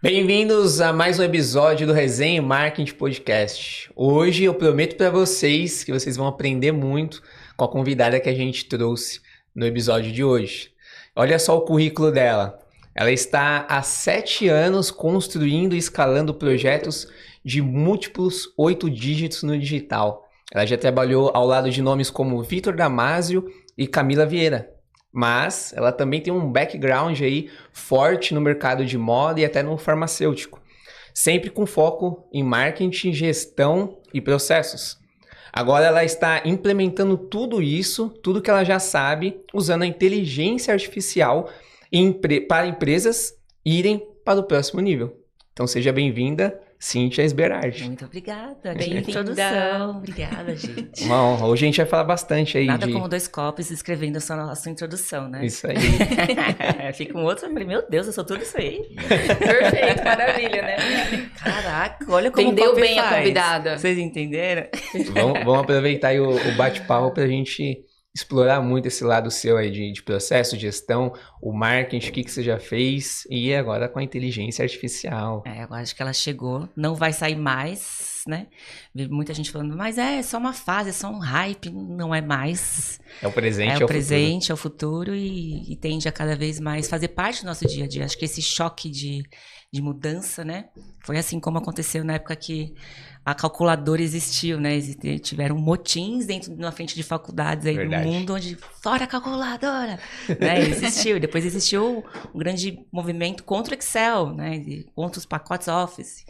Bem-vindos a mais um episódio do Resenha Marketing Podcast. Hoje eu prometo para vocês que vocês vão aprender muito com a convidada que a gente trouxe no episódio de hoje. Olha só o currículo dela. Ela está há 7 anos construindo e escalando projetos de múltiplos 8 dígitos no digital. Ela já trabalhou ao lado de nomes como Vitor Damasio e Camila Vieira. Mas ela também tem um background aí forte no mercado de moda e até no farmacêutico. Sempre com foco em marketing, gestão e processos. Agora ela está implementando tudo isso, tudo que ela já sabe, usando a inteligência artificial para empresas irem para o próximo nível. Então seja bem-vinda, Cíntia Sberardi. Muito obrigada. Que introdução. Obrigada, gente. Uma honra. Hoje a gente vai falar bastante aí Nada como 2 copos escrevendo a sua introdução, né? Isso aí. Fica um outro, meu Deus, eu sou tudo isso aí. Perfeito, maravilha, né? Caraca, olha como Entendeu copy bem faz. a convidada. Vocês entenderam? Vamos aproveitar aí o bate-papo para a gente explorar muito esse lado seu aí de processo, de gestão, o marketing, o que você já fez e agora com a inteligência artificial. Eu acho que ela chegou, não vai sair mais, né? Vi muita gente falando, mas é só uma fase, é só um hype, não é mais. É o presente, É o presente, é o futuro e tende a cada vez mais fazer parte do nosso dia a dia. Acho que esse choque de mudança, né? Foi assim como aconteceu na época que a calculadora existiu, né? Tiveram motins na frente de faculdades aí Verdade. do mundo, onde fora a calculadora, né? Existiu. Depois existiu um grande movimento contra o Excel, né? Contra os pacotes Office.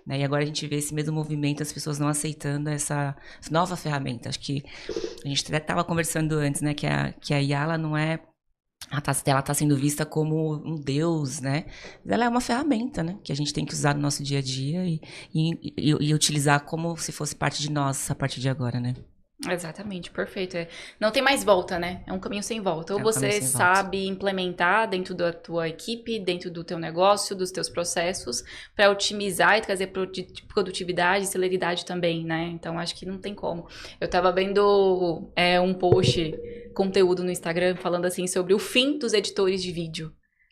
Né? E agora a gente vê esse mesmo movimento, as pessoas não aceitando essa nova ferramenta. Acho que a gente até estava conversando antes, né? Que a IA, ela não é... Ela está sendo vista como um deus, né? Ela é uma ferramenta, né? Que a gente tem que usar no nosso dia a dia e utilizar como se fosse parte de nós a partir de agora, né? Exatamente, perfeito. Não tem mais volta, né? É um caminho sem volta. Ou você sabe implementar dentro da tua equipe, dentro do teu negócio, dos teus processos, para otimizar e trazer produtividade e celeridade também, né? Então, acho que não tem como. Eu estava vendo um post, conteúdo no Instagram, falando assim sobre o fim dos editores de vídeo.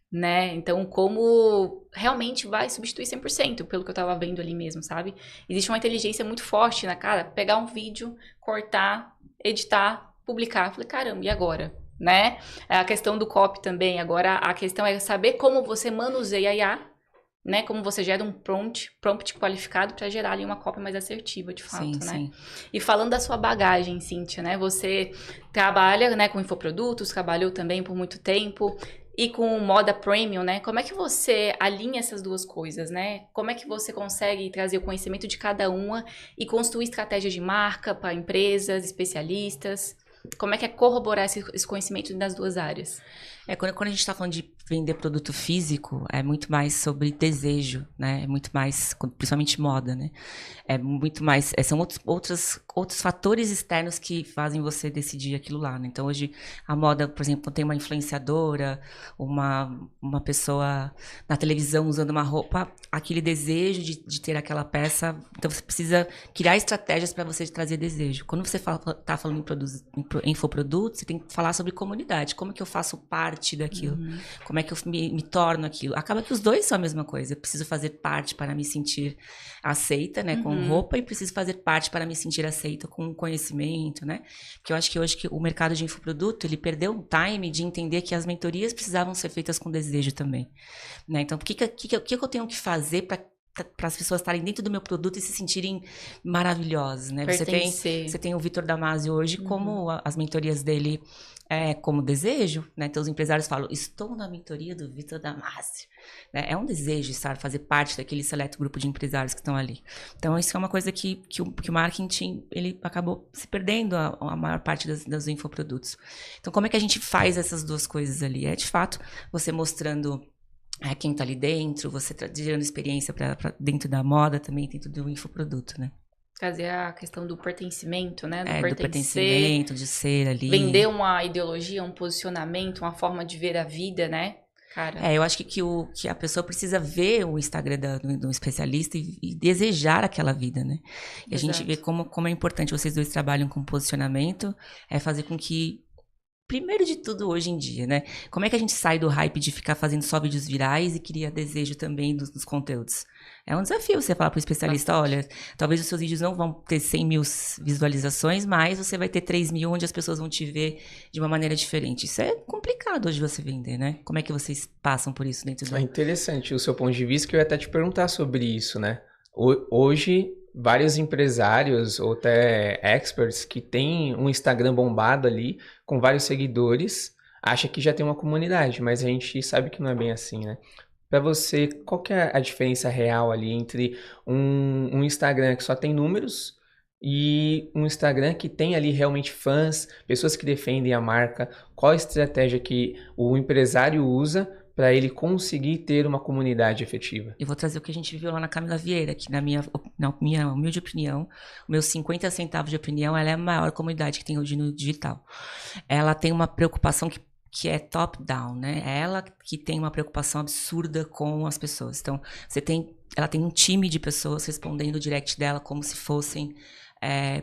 Né? Então, como realmente vai substituir 100%, pelo que eu tava vendo ali mesmo, sabe? Existe uma inteligência muito forte na cara, pegar um vídeo, cortar, editar, publicar. Falei, caramba, e agora? Né? A questão do copy também, agora a questão é saber como você manuseia a IA, né? Como você gera um prompt qualificado para gerar ali uma cópia mais assertiva, de fato, sim, né? Sim. E falando da sua bagagem, Cíntia, né? Você trabalha, né, com infoprodutos, trabalhou também por muito tempo e com moda premium, né? Como é que você alinha essas duas coisas, né? Como é que você consegue trazer o conhecimento de cada uma e construir estratégias de marca para empresas, especialistas? Como é que é corroborar esse conhecimento das duas áreas? Quando a gente está falando de vender produto físico, é muito mais sobre desejo, né? É muito mais, principalmente moda, né? É muito mais, são outros fatores externos que fazem você decidir aquilo lá, né? Então, hoje, a moda, por exemplo, tem uma influenciadora, uma pessoa na televisão usando uma roupa, aquele desejo de ter aquela peça, então você precisa criar estratégias para você trazer desejo. Quando você está falando em infoprodutos, você tem que falar sobre comunidade, como que eu faço parte daquilo, como é que eu me torno aquilo. Acaba que os dois são a mesma coisa, eu preciso fazer parte para me sentir aceita, né, com roupa, e preciso fazer parte para me sentir aceita com conhecimento, né, porque eu acho que hoje que o mercado de infoproduto, ele perdeu o time de entender que as mentorias precisavam ser feitas com desejo também, né, então o que eu tenho que fazer para as pessoas estarem dentro do meu produto e se sentirem maravilhosas, né? Você tem o Vitor Damasio hoje como as mentorias dele como desejo, né? Então os empresários falam, estou na mentoria do Vitor Damasio. Né? É um desejo fazer parte daquele seleto grupo de empresários que estão ali. Então isso é uma coisa que o marketing, ele acabou se perdendo a maior parte dos infoprodutos. Então como é que a gente faz essas duas coisas ali? É de fato você mostrando quem tá ali dentro, você gerando experiência pra dentro da moda também, dentro do infoproduto, né? Trazer a questão do pertencimento, né? Do pertencimento, de ser ali. Vender uma ideologia, um posicionamento, uma forma de ver a vida, né? Cara. Eu acho que a pessoa precisa ver o Instagram do especialista e desejar aquela vida, né? E a gente vê como é importante, vocês dois trabalham com posicionamento, fazer com que primeiro de tudo hoje em dia, né? Como é que a gente sai do hype de ficar fazendo só vídeos virais e cria desejo também dos conteúdos? É um desafio você falar para o especialista, olha, talvez os seus vídeos não vão ter 100 mil visualizações, mas você vai ter 3 mil onde as pessoas vão te ver de uma maneira diferente. Isso é complicado hoje você vender, né? Como é que vocês passam por isso dentro do... É interessante o seu ponto de vista, que eu ia até te perguntar sobre isso, né? Hoje, vários empresários ou até experts que têm um Instagram bombado ali, com vários seguidores, acha que já tem uma comunidade, mas a gente sabe que não é bem assim, né? Para você, qual que é a diferença real ali entre um Instagram que só tem números e um Instagram que tem ali realmente fãs, pessoas que defendem a marca? Qual a estratégia que o empresário usa para ele conseguir ter uma comunidade efetiva? Eu vou trazer o que a gente viu lá na Camila Vieira, que na minha humilde opinião, meus 50 centavos de opinião, ela é a maior comunidade que tem hoje no digital. Ela tem uma preocupação que é top-down, né? É ela que tem uma preocupação absurda com as pessoas. Então, ela tem um time de pessoas respondendo o direct dela como se fossem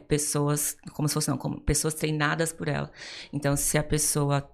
pessoas, como pessoas treinadas por ela. Então, se a pessoa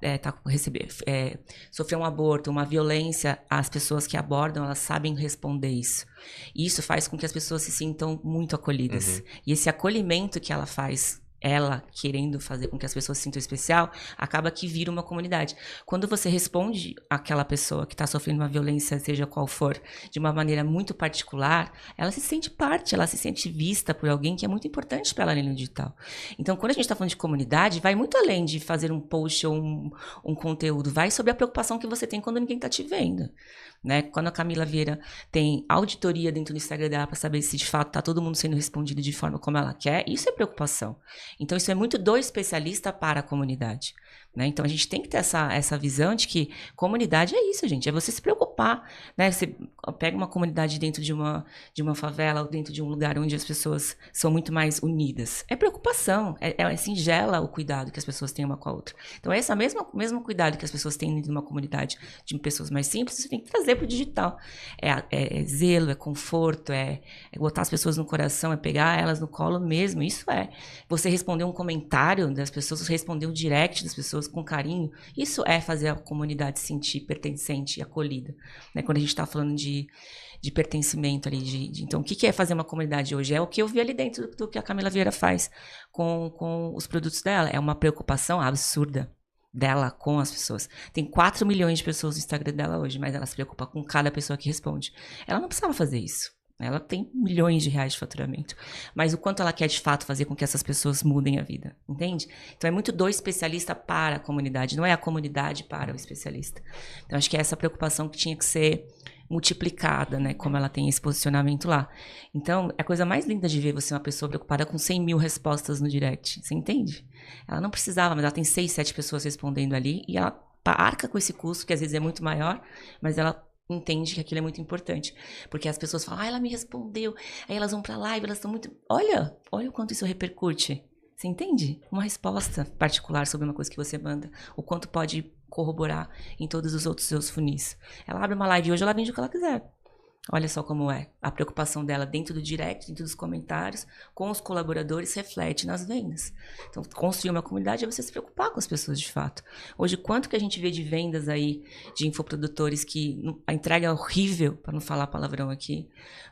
sofreu um aborto, uma violência, as pessoas que abordam, elas sabem responder isso. E isso faz com que as pessoas se sintam muito acolhidas. E esse acolhimento que ela faz, ela querendo fazer com que as pessoas se sintam especial, acaba que vira uma comunidade. Quando você responde àquela pessoa que está sofrendo uma violência, seja qual for, de uma maneira muito particular, ela se sente parte, ela se sente vista por alguém que é muito importante para ela no digital. Então, quando a gente está falando de comunidade, vai muito além de fazer um post ou um conteúdo, vai sobre a preocupação que você tem quando ninguém está te vendo. Né? Quando a Camila Vieira tem auditoria dentro do Instagram dela para saber se de fato está todo mundo sendo respondido de forma como ela quer, isso é preocupação. Então, isso é muito do especialista para a comunidade. Né? Então, a gente tem que ter essa visão de que comunidade é isso, gente. É você se preocupar. Né? Você pega uma comunidade dentro de uma favela ou dentro de um lugar onde as pessoas são muito mais unidas. É preocupação. É singela o cuidado que as pessoas têm uma com a outra. Então, esse mesmo cuidado que as pessoas têm dentro de uma comunidade de pessoas mais simples, você tem que trazer para o digital. É zelo, é conforto, é botar as pessoas no coração, é pegar elas no colo mesmo. Isso é. Você responder um comentário das pessoas, responder um direct das pessoas com carinho, isso é fazer a comunidade se sentir pertencente e acolhida. Né? Quando a gente está falando de pertencimento ali, então, o que é fazer uma comunidade hoje? É o que eu vi ali dentro do que a Camila Vieira faz com os produtos dela. É uma preocupação absurda dela com as pessoas. Tem 4 milhões de pessoas no Instagram dela hoje, mas ela se preocupa com cada pessoa que responde. Ela não precisava fazer isso. Ela tem milhões de reais de faturamento. Mas o quanto ela quer, de fato, fazer com que essas pessoas mudem a vida. Entende? Então, é muito do especialista para a comunidade. Não é a comunidade para o especialista. Então, acho que é essa preocupação que tinha que ser multiplicada, né? Como ela tem esse posicionamento lá. Então, é a coisa mais linda de ver você uma pessoa preocupada com 100 mil respostas no direct. Você entende? Ela não precisava, mas ela tem 6, 7 pessoas respondendo ali. E ela arca com esse custo, que às vezes é muito maior. Mas ela entende que aquilo é muito importante. Porque as pessoas falam, ela me respondeu. Aí elas vão pra live, elas estão muito... Olha o quanto isso repercute. Você entende? Uma resposta particular sobre uma coisa que você manda. O quanto pode corroborar em todos os outros seus funis. Ela abre uma live e hoje ela vende o que ela quiser. Olha só como é. A preocupação dela dentro do direct, dentro dos comentários, com os colaboradores, reflete nas vendas. Então, construir uma comunidade é você se preocupar com as pessoas de fato. Hoje, quanto que a gente vê de vendas aí, de infoprodutores que a entrega é horrível, para não falar palavrão aqui.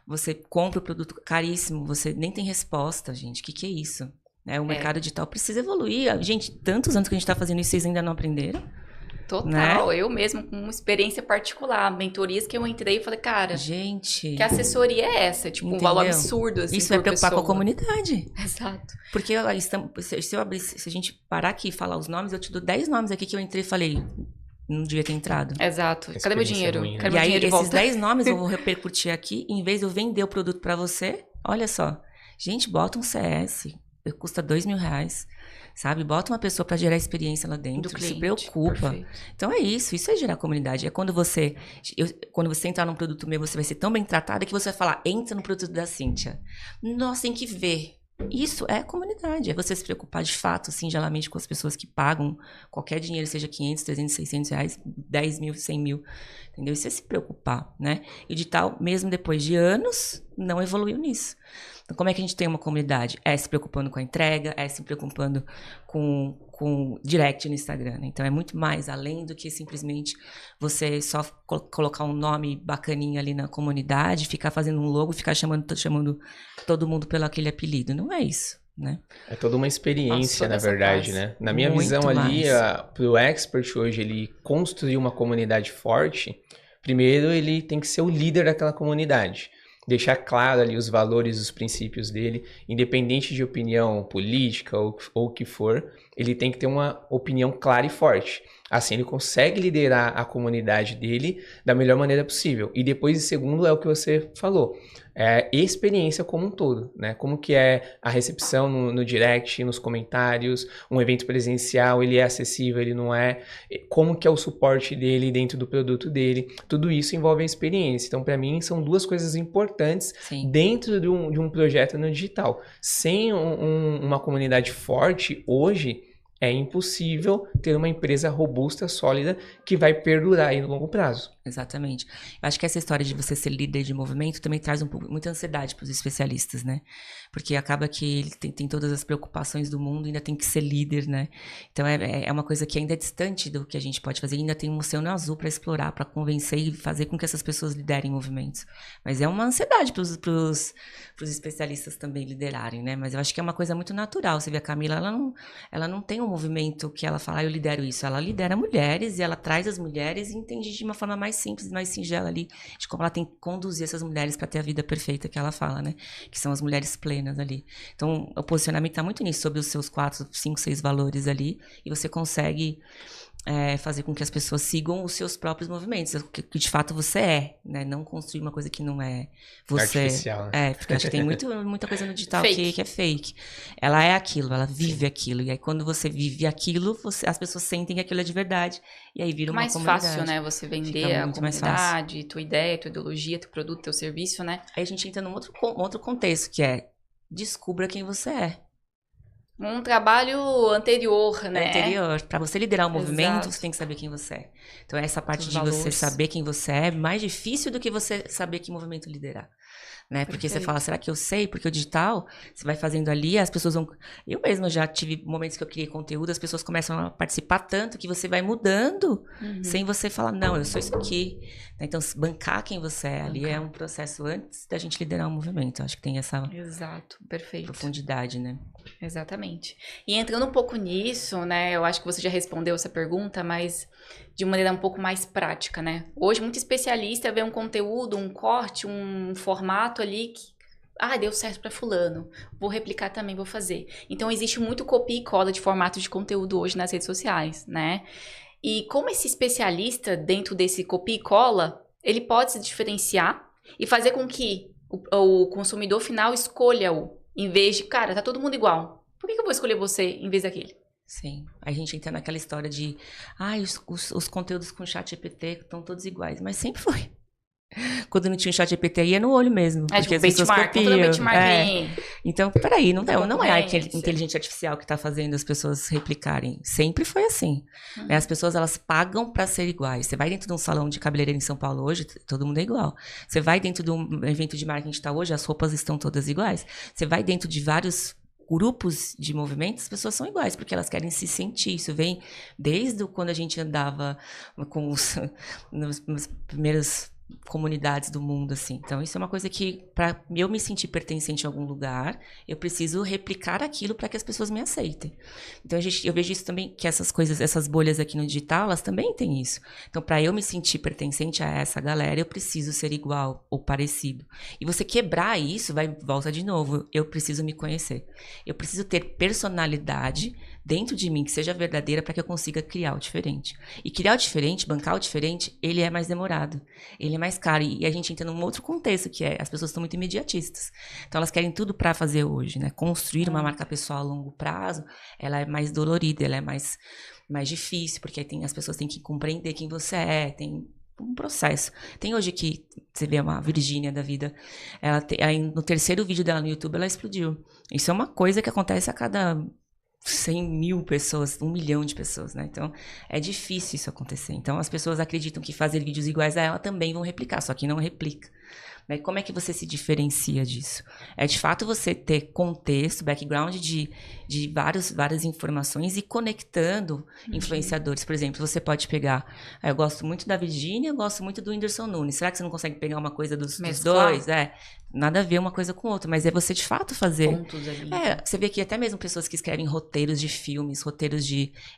Você compra o produto caríssimo, você nem tem resposta, gente. O que é isso? O mercado digital precisa evoluir. Gente, tantos anos que a gente está fazendo isso, vocês ainda não aprenderam? Total, né? Eu mesmo, com uma experiência particular, mentorias que eu entrei e falei, cara, gente, que assessoria é essa? Tipo, um valor absurdo, assim, isso é preocupar com a comunidade. Exato. Porque se a gente parar aqui e falar os nomes, eu te dou 10 nomes aqui que eu entrei e falei, não devia ter entrado. Exato. Cadê meu dinheiro? Ruim, né? Cadê E meu aí, dinheiro de esses volta? 10 nomes eu vou repercutir aqui, em vez de eu vender o produto pra você, olha só, gente, bota um CS, custa R$2.000, sabe? Bota uma pessoa para gerar experiência lá dentro, se preocupa. Perfeito. Então é isso é gerar comunidade. É quando você entrar num produto meu, você vai ser tão bem tratada que você vai falar, entra no produto da Cíntia. Nossa, tem que ver. Isso é comunidade, é você se preocupar de fato, singelamente, com as pessoas que pagam qualquer dinheiro, seja 500, 300, 600 reais, 10 mil, 100 mil, entendeu? Isso é se preocupar, né? E de tal, mesmo depois de anos, não evoluiu nisso. Então, como é que a gente tem uma comunidade? É se preocupando com a entrega, é se preocupando com direct no Instagram, né? Então, é muito mais além do que simplesmente você só colocar um nome bacaninha ali na comunidade, ficar fazendo um logo, ficar chamando todo mundo pelo aquele apelido. Não é isso, né? É toda uma experiência, na verdade, né? Na minha visão ali, pro expert hoje, ele construir uma comunidade forte, primeiro ele tem que ser o líder daquela comunidade. Deixar claro ali os valores, os princípios dele, independente de opinião política ou o que for, ele tem que ter uma opinião clara e forte. Assim, ele consegue liderar a comunidade dele da melhor maneira possível. E depois, em segundo, é o que você falou. É experiência como um todo, né? Como que é a recepção no direct, nos comentários, um evento presencial, ele é acessível, ele não é? Como que é o suporte dele dentro do produto dele? Tudo isso envolve a experiência. Então, para mim, são duas coisas importantes dentro de um projeto no digital. Sem uma comunidade forte, hoje, é impossível ter uma empresa robusta, sólida, que vai perdurar aí no longo prazo. Exatamente. Eu acho que essa história de você ser líder de movimento também traz muita ansiedade para os especialistas, né? Porque acaba que ele tem todas as preocupações do mundo e ainda tem que ser líder, né? Então é uma coisa que ainda é distante do que a gente pode fazer. Ainda tem um oceano azul para explorar, para convencer e fazer com que essas pessoas liderem movimentos. Mas é uma ansiedade para os especialistas também liderarem, né? Mas eu acho que é uma coisa muito natural. Você vê a Camila, ela não tem um movimento que ela fala, eu lidero isso. Ela lidera mulheres e ela traz as mulheres e entende de uma forma mais simples, mais singela ali, de como ela tem que conduzir essas mulheres para ter a vida perfeita que ela fala, né? Que são as mulheres plenas ali. Então, o posicionamento tá muito nisso, sobre os seus 4, 5, 6 valores ali, e você consegue fazer com que as pessoas sigam os seus próprios movimentos, o que de fato você é, né? Não construir uma coisa que não é você. Artificial, né? Porque acho que tem muita coisa no digital que é fake. Ela é aquilo, ela vive aquilo. E aí, quando você vive aquilo, as pessoas sentem que aquilo é de verdade. E aí vira uma comunidade. Mais fácil, né? Você vender a comunidade, tua ideia, tua ideologia, teu produto, teu serviço, né? Aí a gente entra num outro contexto, que é descubra quem você é. Um trabalho anterior, né? Anterior. Para você liderar um movimento, você tem que saber quem você é. Então, essa parte de você saber quem você é mais difícil do que você saber que movimento liderar. Né? Porque você fala, será que eu sei? Porque o digital, você vai fazendo ali, as pessoas vão... Eu mesma já tive momentos que eu criei conteúdo, as pessoas começam a participar tanto que você vai mudando, sem você falar, não, eu sou isso aqui. Então, bancar quem você é ali é um processo antes da gente liderar um movimento. Eu acho que tem essa profundidade, né? Exatamente. E entrando um pouco nisso, né, eu acho que você já respondeu essa pergunta, mas de maneira um pouco mais prática, né? Hoje, muito especialista vê um conteúdo, um corte, um formato ali que, deu certo para fulano, vou replicar também, vou fazer. Então, existe muito copia e cola de formato de conteúdo hoje nas redes sociais, né? E como esse especialista, dentro desse copia e cola, ele pode se diferenciar e fazer com que o consumidor final escolha-o, em vez de, cara, tá todo mundo igual. Por que eu vou escolher você em vez daquele? Sim. A gente entra naquela história de, os conteúdos com chat GPT estão todos iguais. Mas sempre foi. Quando não tinha o chat GPT, ia no olho mesmo. Porque as pessoas copiam. Então, peraí, não é a inteligência artificial que está fazendo as pessoas replicarem. Sempre foi assim. Né? As pessoas, elas pagam para ser iguais. Você vai dentro de um salão de cabeleireiro em São Paulo hoje, todo mundo é igual. Você vai dentro de um evento de marketing que está hoje, as roupas estão todas iguais. Você vai dentro de vários grupos de movimentos, as pessoas são iguais, porque elas querem se sentir. Isso vem desde quando a gente andava com nos primeiros comunidades do mundo, assim. Então, isso é uma coisa que, para eu me sentir pertencente a algum lugar, eu preciso replicar aquilo para que as pessoas me aceitem. Então, eu vejo isso também, que essas coisas, essas bolhas aqui no digital, elas também têm isso. Então, para eu me sentir pertencente a essa galera, eu preciso ser igual ou parecido. E você quebrar isso, volta de novo. Eu preciso me conhecer. Eu preciso ter personalidade dentro de mim que seja verdadeira para que eu consiga criar o diferente. E criar o diferente, bancar o diferente, ele é mais demorado. Ele é mais caro. E a gente entra num outro contexto, que é as pessoas estão muito imediatistas. Então, elas querem tudo para fazer hoje, né? Construir uma marca pessoal a longo prazo, ela é mais dolorida, ela é mais difícil, porque as pessoas têm que compreender quem você é, tem um processo. Tem hoje que você vê uma Virgínia da vida, no terceiro vídeo dela no YouTube, ela explodiu. Isso é uma coisa que acontece a cada 100 mil pessoas, 1 milhão de pessoas, né? Então, é difícil isso acontecer. Então, as pessoas acreditam que fazer vídeos iguais a ela também vão replicar, só que não replica. Né? Como é que você se diferencia disso? É de fato você ter contexto, background de várias informações e conectando influenciadores. Por exemplo, você pode pegar, eu gosto muito da Virgínia, eu gosto muito do Whindersson Nunes. Será que você não consegue pegar uma coisa dos dois? Nada a ver uma coisa com outra, mas é você de fato fazer. Pontos ali. Você vê que até mesmo pessoas que escrevem roteiros de filmes,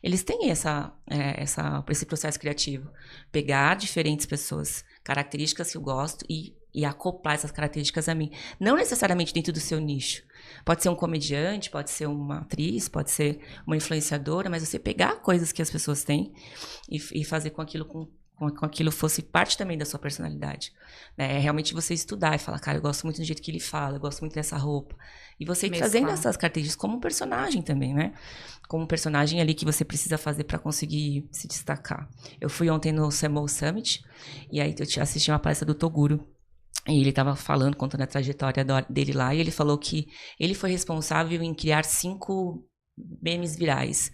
eles têm esse processo criativo. Pegar diferentes pessoas, características que eu gosto e acoplar essas características a mim. Não necessariamente dentro do seu nicho. Pode ser um comediante, pode ser uma atriz, pode ser uma influenciadora, mas você pegar coisas que as pessoas têm e fazer com aquilo fosse parte também da sua personalidade. É realmente você estudar e falar, cara, eu gosto muito do jeito que ele fala, eu gosto muito dessa roupa. E você ir trazendo essas características como um personagem também, né? Como um personagem ali que você precisa fazer para conseguir se destacar. Eu fui ontem no CMO Summit, e aí eu assisti uma palestra do Toguro. E ele estava contando a trajetória dele lá, e ele falou que ele foi responsável em criar 5 memes virais.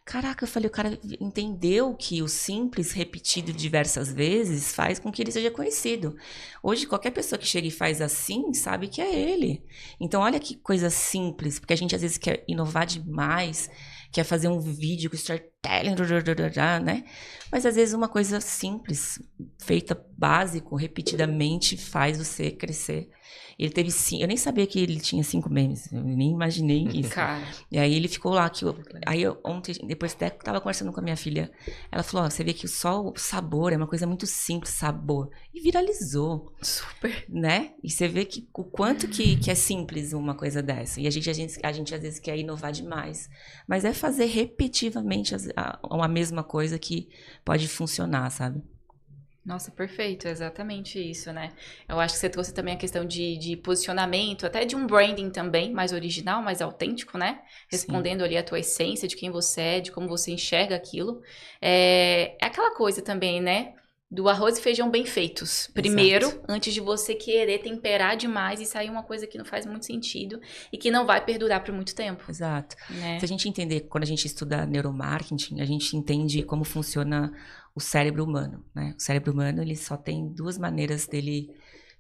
Caraca, eu falei, o cara entendeu que o simples repetido diversas vezes faz com que ele seja conhecido. Hoje, qualquer pessoa que chega e faz assim, sabe que é ele. Então, olha que coisa simples, porque a gente às vezes quer inovar demais, quer fazer um vídeo com storytelling, né? Mas às vezes uma coisa simples, feita básico, repetidamente, faz você crescer. Ele teve 5, eu nem sabia que ele tinha 5 memes, eu nem imaginei isso. Cara. E aí ele ficou lá, ontem, depois até tava conversando com a minha filha, ela falou, você vê que só o sabor é uma coisa muito simples, sabor. E viralizou. Super. Né? E você vê que o quanto que é simples uma coisa dessa. E a gente às vezes quer inovar demais. Mas é fazer repetitivamente a mesma coisa que pode funcionar, sabe? Nossa, perfeito, exatamente isso, né? Eu acho que você trouxe também a questão de posicionamento, até de um branding também, mais original, mais autêntico, né? Respondendo ali a tua essência, de quem você é, de como você enxerga aquilo. É aquela coisa também, né? Do arroz e feijão bem feitos. Primeiro, exato, antes de você querer temperar demais e sair uma coisa que não faz muito sentido e que não vai perdurar por muito tempo. Exato. Né? Se a gente entender, quando a gente estuda neuromarketing, a gente entende como funciona o cérebro humano, né? O cérebro humano, ele só tem 2 maneiras dele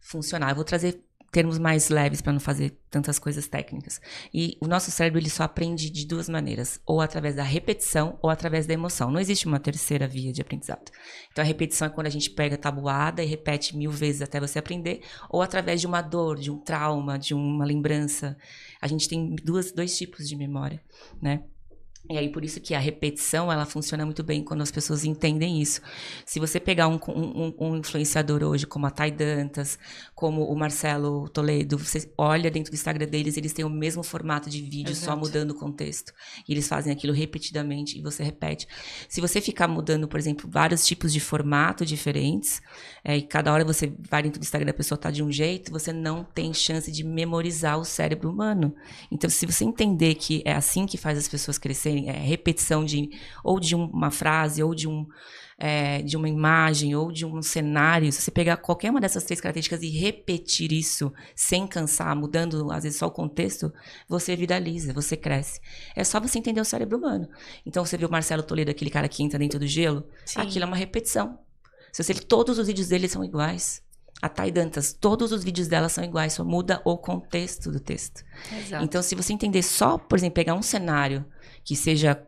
funcionar. Eu vou trazer termos mais leves para não fazer tantas coisas técnicas. E o nosso cérebro, ele só aprende de 2 maneiras, ou através da repetição ou através da emoção. Não existe uma terceira via de aprendizado. Então, a repetição é quando a gente pega a tabuada e repete 1000 vezes até você aprender, ou através de uma dor, de um trauma, de uma lembrança. A gente tem 2 tipos de memória, né? E aí, por isso que a repetição, ela funciona muito bem quando as pessoas entendem isso. Se você pegar um influenciador hoje, como a Thay Dantas, como o Marcelo Toledo, você olha dentro do Instagram deles, eles têm o mesmo formato de vídeo, exato, só mudando o contexto. E eles fazem aquilo repetidamente e você repete. Se você ficar mudando, por exemplo, vários tipos de formato diferentes, e cada hora você vai dentro do Instagram, a pessoa tá de um jeito, você não tem chance de memorizar o cérebro humano. Então, se você entender que é assim que faz as pessoas crescerem, repetição ou de uma frase, ou de uma imagem, ou de um cenário, se você pegar qualquer uma dessas 3 características e repetir isso sem cansar, mudando às vezes só o contexto, você viraliza, você cresce. É só você entender o cérebro humano. Então você viu o Marcelo Toledo, aquele cara que entra dentro do gelo? Sim. Aquilo é uma repetição. Todos os vídeos dele são iguais. A Thay Dantas, todos os vídeos dela são iguais, só muda o contexto do texto. Exato. Então, se você entender só, por exemplo, pegar um cenário que seja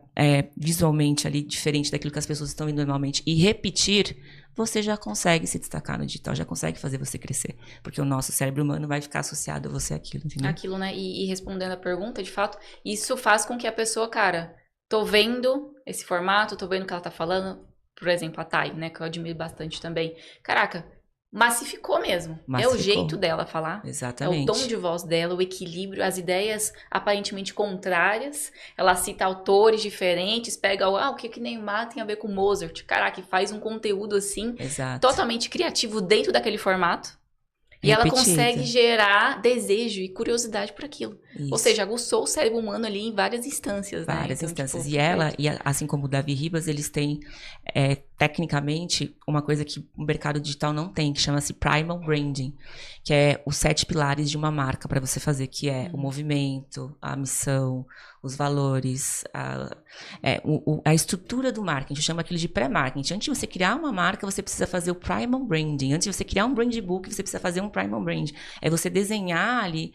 visualmente ali diferente daquilo que as pessoas estão vendo normalmente e repetir, você já consegue se destacar no digital, já consegue fazer você crescer. Porque o nosso cérebro humano vai ficar associado a você aquilo, entendeu? Aquilo, né? E respondendo a pergunta, de fato, isso faz com que a pessoa, cara, tô vendo esse formato, tô vendo o que ela tá falando, por exemplo, a Thay, né? Que eu admiro bastante também. Caraca, massificou mesmo. É o jeito dela falar. Exatamente. É o tom de voz dela, o equilíbrio, as ideias aparentemente contrárias. Ela cita autores diferentes, pega o que Neymar tem a ver com Mozart. Caraca, e faz um conteúdo assim, exato, totalmente criativo dentro daquele formato. E ela consegue gerar desejo e curiosidade por aquilo. Isso. Ou seja, aguçou o cérebro humano ali em várias instâncias, né? Várias instâncias. Tipo, e assim como o Davi Ribas, eles têm tecnicamente, uma coisa que o mercado digital não tem, que chama-se Primal Branding, que é os 7 pilares de uma marca para você fazer, que é o movimento, a missão, os valores, a estrutura do marketing. A gente chama aquilo de pré-marketing. Antes de você criar uma marca, você precisa fazer o Primal Branding. Antes de você criar um brand book, você precisa fazer um Primal Brand. É você desenhar ali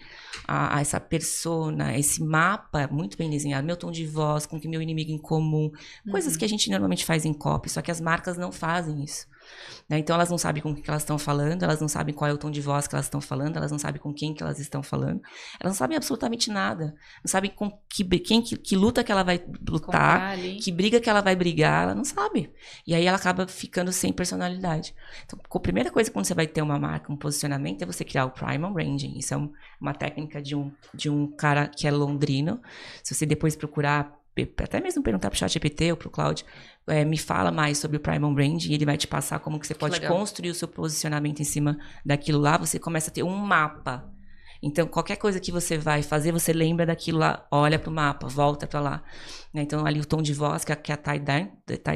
essa persona, esse mapa muito bem desenhado, meu tom de voz, com que meu inimigo em comum, coisas que a gente normalmente faz em copy, só que as marcas não fazem isso. Né? Então elas não sabem com o que elas estão falando, elas não sabem qual é o tom de voz que elas estão falando, elas não sabem com quem que elas estão falando, elas não sabem absolutamente nada, não sabem com que luta que ela vai lutar, que briga que ela vai brigar, ela não sabe. E aí ela acaba ficando sem personalidade. Então, a primeira coisa quando você vai ter uma marca, um posicionamento, é você criar o Primal Branding. Isso é uma técnica de um cara que é londrino. Se você depois procurar, até mesmo perguntar pro ChatGPT ou pro Claude, me fala mais sobre o Primal Brand e ele vai te passar como que você pode construir o seu posicionamento em cima daquilo lá. Você começa a ter um mapa. Então, qualquer coisa que você vai fazer, você lembra daquilo lá, olha pro mapa, volta pra lá. Então, ali o tom de voz que a Thay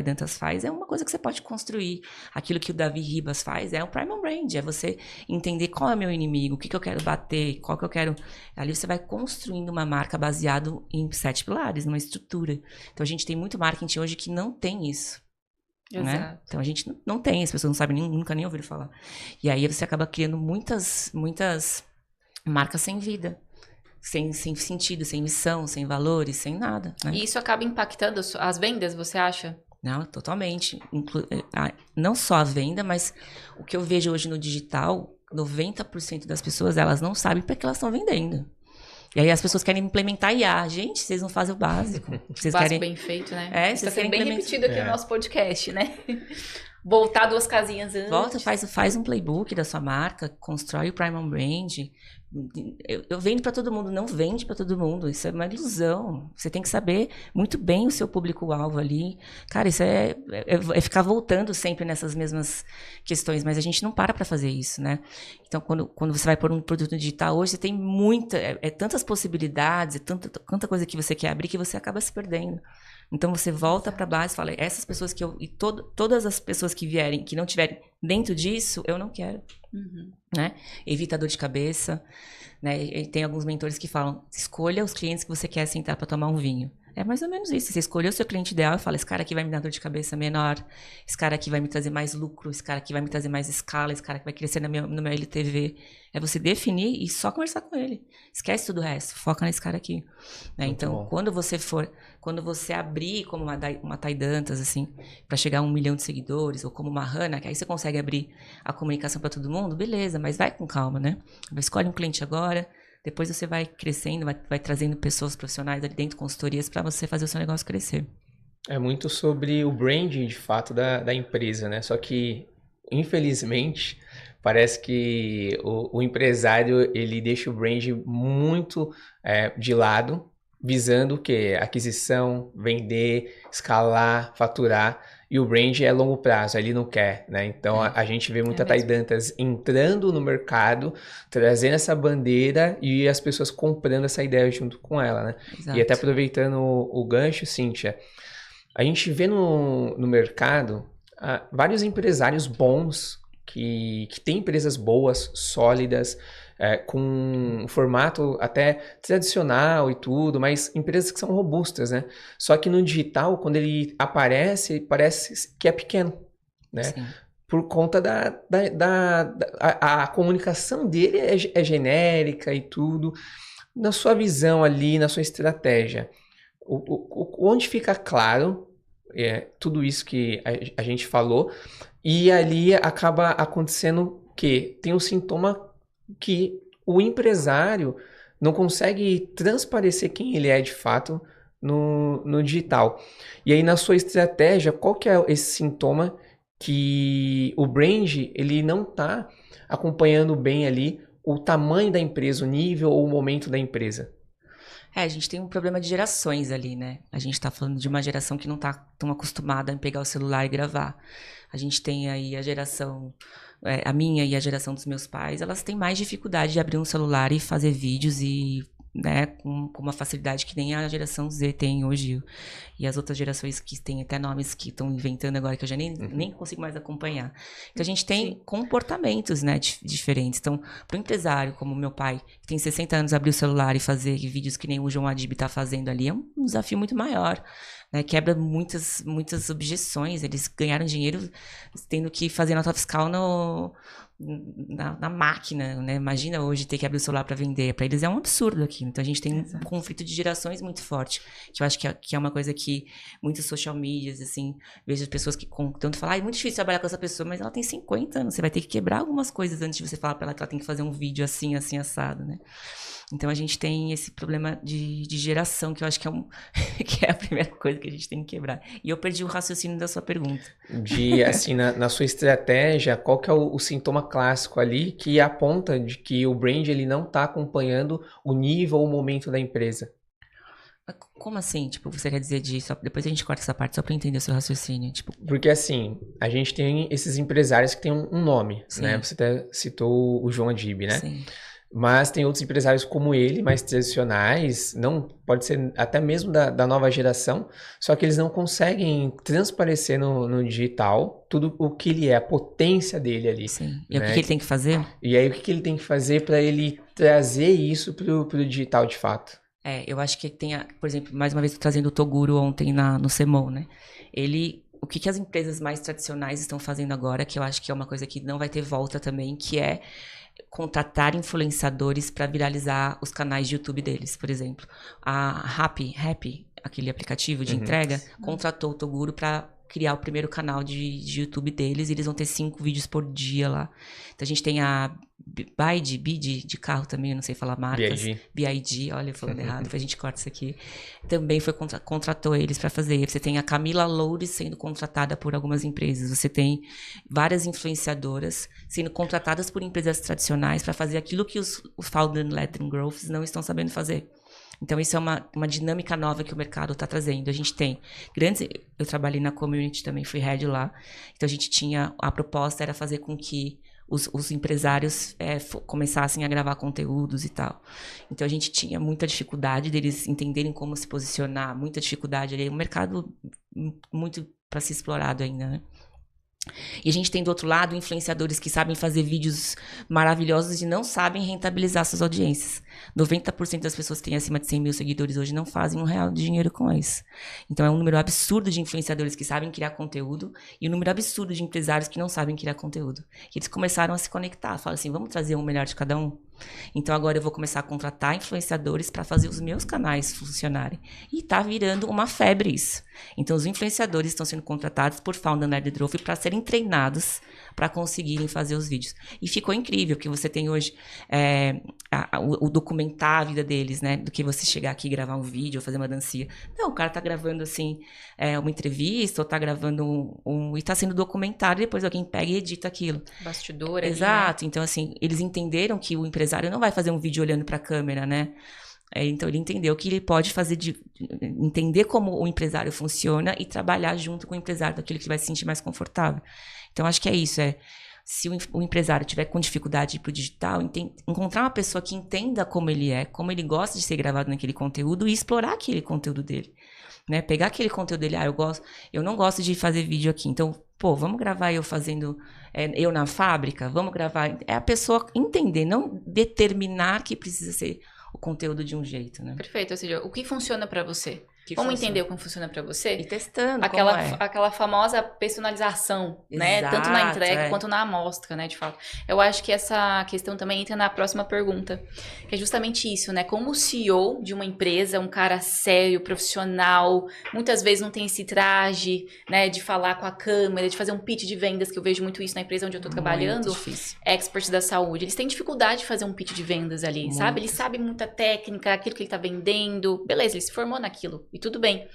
Dantas faz é uma coisa que você pode construir. Aquilo que o Davi Ribas faz é o Primal Brand, é você entender qual é o meu inimigo, o que eu quero bater, qual que eu quero... Ali você vai construindo uma marca baseado em 7 pilares, numa estrutura. Então, a gente tem muito marketing hoje que não tem isso. Né? Então, a gente não tem, as pessoas não sabem, nunca nem ouviram falar. E aí, você acaba criando muitas marcas sem vida, sem sentido, sem missão, sem valores, sem nada. Né? E isso acaba impactando as vendas, você acha? Não, totalmente. Não só a venda, mas o que eu vejo hoje no digital, 90% das pessoas, elas não sabem para que elas estão vendendo. E aí as pessoas querem implementar IA. Gente, vocês não fazem o básico. Vocês básico bem feito, né? Está sendo bem repetido aqui no nosso podcast, né? Voltar 2 casinhas antes. Volta, faz um playbook da sua marca, constrói o Primal Brand. Eu vendo para todo mundo, não vende para todo mundo. Isso é uma ilusão. Você tem que saber muito bem o seu público-alvo ali. Cara, isso é ficar voltando sempre nessas mesmas questões, mas a gente não para fazer isso, né? Então, quando você vai pôr um produto digital hoje, você tem tantas possibilidades, tanta coisa que você quer abrir que você acaba se perdendo. Então, você volta para a base e fala, essas pessoas todas as pessoas que vierem, que não tiverem dentro disso, eu não quero. Né? Evita dor de cabeça, né? E tem alguns mentores que falam, escolha os clientes que você quer sentar para tomar um vinho. É mais ou menos isso. Você escolheu o seu cliente ideal e fala, esse cara aqui vai me dar dor de cabeça menor, esse cara aqui vai me trazer mais lucro, esse cara aqui vai me trazer mais escala, esse cara que vai crescer no meu LTV. É você definir e só conversar com ele. Esquece tudo o resto, foca nesse cara aqui. Né? Então, quando você abrir como uma Thay Dantas, assim, para chegar a 1 milhão de seguidores, ou como uma Hannah, que aí você consegue abrir a comunicação para todo mundo, beleza, mas vai com calma, né? Escolhe um cliente agora, depois você vai crescendo, vai trazendo pessoas profissionais ali dentro, consultorias, para você fazer o seu negócio crescer. É muito sobre o branding, de fato, da empresa, né? Só que, infelizmente, parece que o empresário, ele deixa o branding muito de lado, visando o quê? Aquisição, vender, escalar, faturar. E o brand é longo prazo, ele não quer, né? Então, a gente vê muita Thay Dantas entrando no mercado, trazendo essa bandeira e as pessoas comprando essa ideia junto com ela, né? Exato. E até aproveitando o gancho, Cíntia, a gente vê no mercado vários empresários bons que têm empresas boas, sólidas, com um formato até tradicional e tudo, mas empresas que são robustas, né? Só que no digital, quando ele aparece, parece que é pequeno, né? Sim. Por conta a comunicação dele é genérica e tudo. Na sua visão ali, na sua estratégia, onde fica claro tudo isso que a gente falou, e ali acaba acontecendo que tem um sintoma que o empresário não consegue transparecer quem ele é de fato no digital. E aí, na sua estratégia, qual que é esse sintoma que o brand, ele não está acompanhando bem ali o tamanho da empresa, o nível ou o momento da empresa? A gente tem um problema de gerações ali, né? A gente tá falando de uma geração que não tá tão acostumada a pegar o celular e gravar. A gente tem aí a geração, a minha e a geração dos meus pais, elas têm mais dificuldade de abrir um celular e fazer vídeos e né, com uma facilidade que nem a geração Z tem hoje. E as outras gerações que têm até nomes que estão inventando agora, que eu já nem consigo mais acompanhar. Então, a gente tem comportamentos, né, diferentes. Então, para o empresário, como meu pai, que tem 60 anos, abrir o celular e fazer vídeos que nem o João Adib está fazendo ali, é um desafio muito maior. Né, quebra muitas objeções. Eles ganharam dinheiro tendo que fazer nota fiscal na máquina, né? Imagina hoje ter que abrir o celular para vender. Para eles é um absurdo aqui. Então a gente tem um conflito de gerações muito forte, que eu acho que é uma coisa que muitas social medias, assim, vejo as pessoas que tanto falam, é muito difícil trabalhar com essa pessoa, mas ela tem 50 anos, você vai ter que quebrar algumas coisas antes de você falar para ela que ela tem que fazer um vídeo assim, assim, assado, né? Então a gente tem esse problema de geração, que eu acho que que é a primeira coisa que a gente tem que quebrar. E eu perdi o raciocínio da sua pergunta. Assim, na sua estratégia, qual que é o sintoma clássico ali que aponta de que o brand ele não está acompanhando o nível ou o momento da empresa? Como assim? Tipo, você quer dizer disso? Depois a gente corta essa parte só para entender o seu raciocínio. Tipo... Porque assim, a gente tem esses empresários que têm um nome, né? Você até citou o João Adib, né? Sim. Mas tem outros empresários como ele, mais tradicionais, não pode ser até mesmo da nova geração, só que eles não conseguem transparecer no digital tudo o que ele é, a potência dele ali. Sim. E né? o que ele tem que fazer? E aí o que ele tem que fazer para ele trazer isso pro digital de fato? Eu acho que tem, por exemplo, mais uma vez trazendo o Toguro ontem no Semon, né? O que as empresas mais tradicionais estão fazendo agora, que eu acho que é uma coisa que não vai ter volta também, que é contratar influenciadores para viralizar os canais de YouTube deles, por exemplo. A Rappi, aquele aplicativo de entrega, contratou o Toguro para criar o primeiro canal de YouTube deles, e eles vão ter 5 vídeos por dia lá. Então a gente tem a BID de carro também, eu não sei falar marcas. BID, olha, eu falando errado, depois a gente corta isso aqui. Também contratou eles para fazer. Você tem a Camila Loures sendo contratada por algumas empresas. Você tem várias influenciadoras sendo contratadas por empresas tradicionais para fazer aquilo que os Founder-led Growths não estão sabendo fazer. Então, isso é uma dinâmica nova que o mercado está trazendo. A gente tem grandes... Eu trabalhei na community também, fui head lá. Então, a gente tinha... A proposta era fazer com que os empresários começassem a gravar conteúdos e tal. Então, a gente tinha muita dificuldade deles entenderem como se posicionar, muita dificuldade ali. Um mercado muito para ser explorado ainda, né? E a gente tem do outro lado influenciadores que sabem fazer vídeos maravilhosos e não sabem rentabilizar suas audiências. 90% das pessoas que têm acima de 100 mil seguidores hoje não fazem R$1 de dinheiro com isso. Então é um número absurdo de influenciadores que sabem criar conteúdo e um número absurdo de empresários que não sabem criar conteúdo. E eles começaram a se conectar, falaram assim, vamos trazer um melhor de cada um? Então agora eu vou começar a contratar influenciadores para fazer os meus canais funcionarem. E tá virando uma febre isso. Então os influenciadores estão sendo contratados por Founder-led Growth para serem treinados para conseguirem fazer os vídeos. E ficou incrível, porque você tem hoje o documentar a vida deles, né? Do que você chegar aqui e gravar um vídeo ou fazer uma dancinha. Não, o cara tá gravando assim uma entrevista ou tá gravando e tá sendo documentado e depois alguém pega e edita aquilo. Bastidor. Exato. Ali, né? Então assim, eles entenderam que o empresário não vai fazer um vídeo olhando para a câmera, né? Então ele entendeu que ele pode fazer entender como o empresário funciona e trabalhar junto com o empresário daquele que vai se sentir mais confortável. Então acho que é isso, se o empresário tiver com dificuldade de ir pro digital, encontrar uma pessoa que entenda como ele é, como ele gosta de ser gravado naquele conteúdo e explorar aquele conteúdo dele, né? Pegar aquele conteúdo dele, eu não gosto de fazer vídeo aqui, então, vamos gravar eu fazendo, eu na fábrica, vamos gravar, a pessoa entender, não determinar que precisa ser o conteúdo de um jeito, né? Perfeito, ou seja, o que funciona para você? Vamos entender como funciona para você? E testando, aquela famosa personalização, né? Tanto na entrega quanto na amostra, né? De fato. Eu acho que essa questão também entra na próxima pergunta, que é justamente isso, né? Como o CEO de uma empresa, um cara sério, profissional, muitas vezes não tem esse traje, né? De falar com a câmera, de fazer um pitch de vendas, que eu vejo muito isso na empresa onde eu tô trabalhando. Muito difícil. Experts da saúde. Eles têm dificuldade de fazer um pitch de vendas ali, sabe? Eles sabem muita técnica, aquilo que ele tá vendendo. Beleza, ele se formou naquilo. E tudo bem.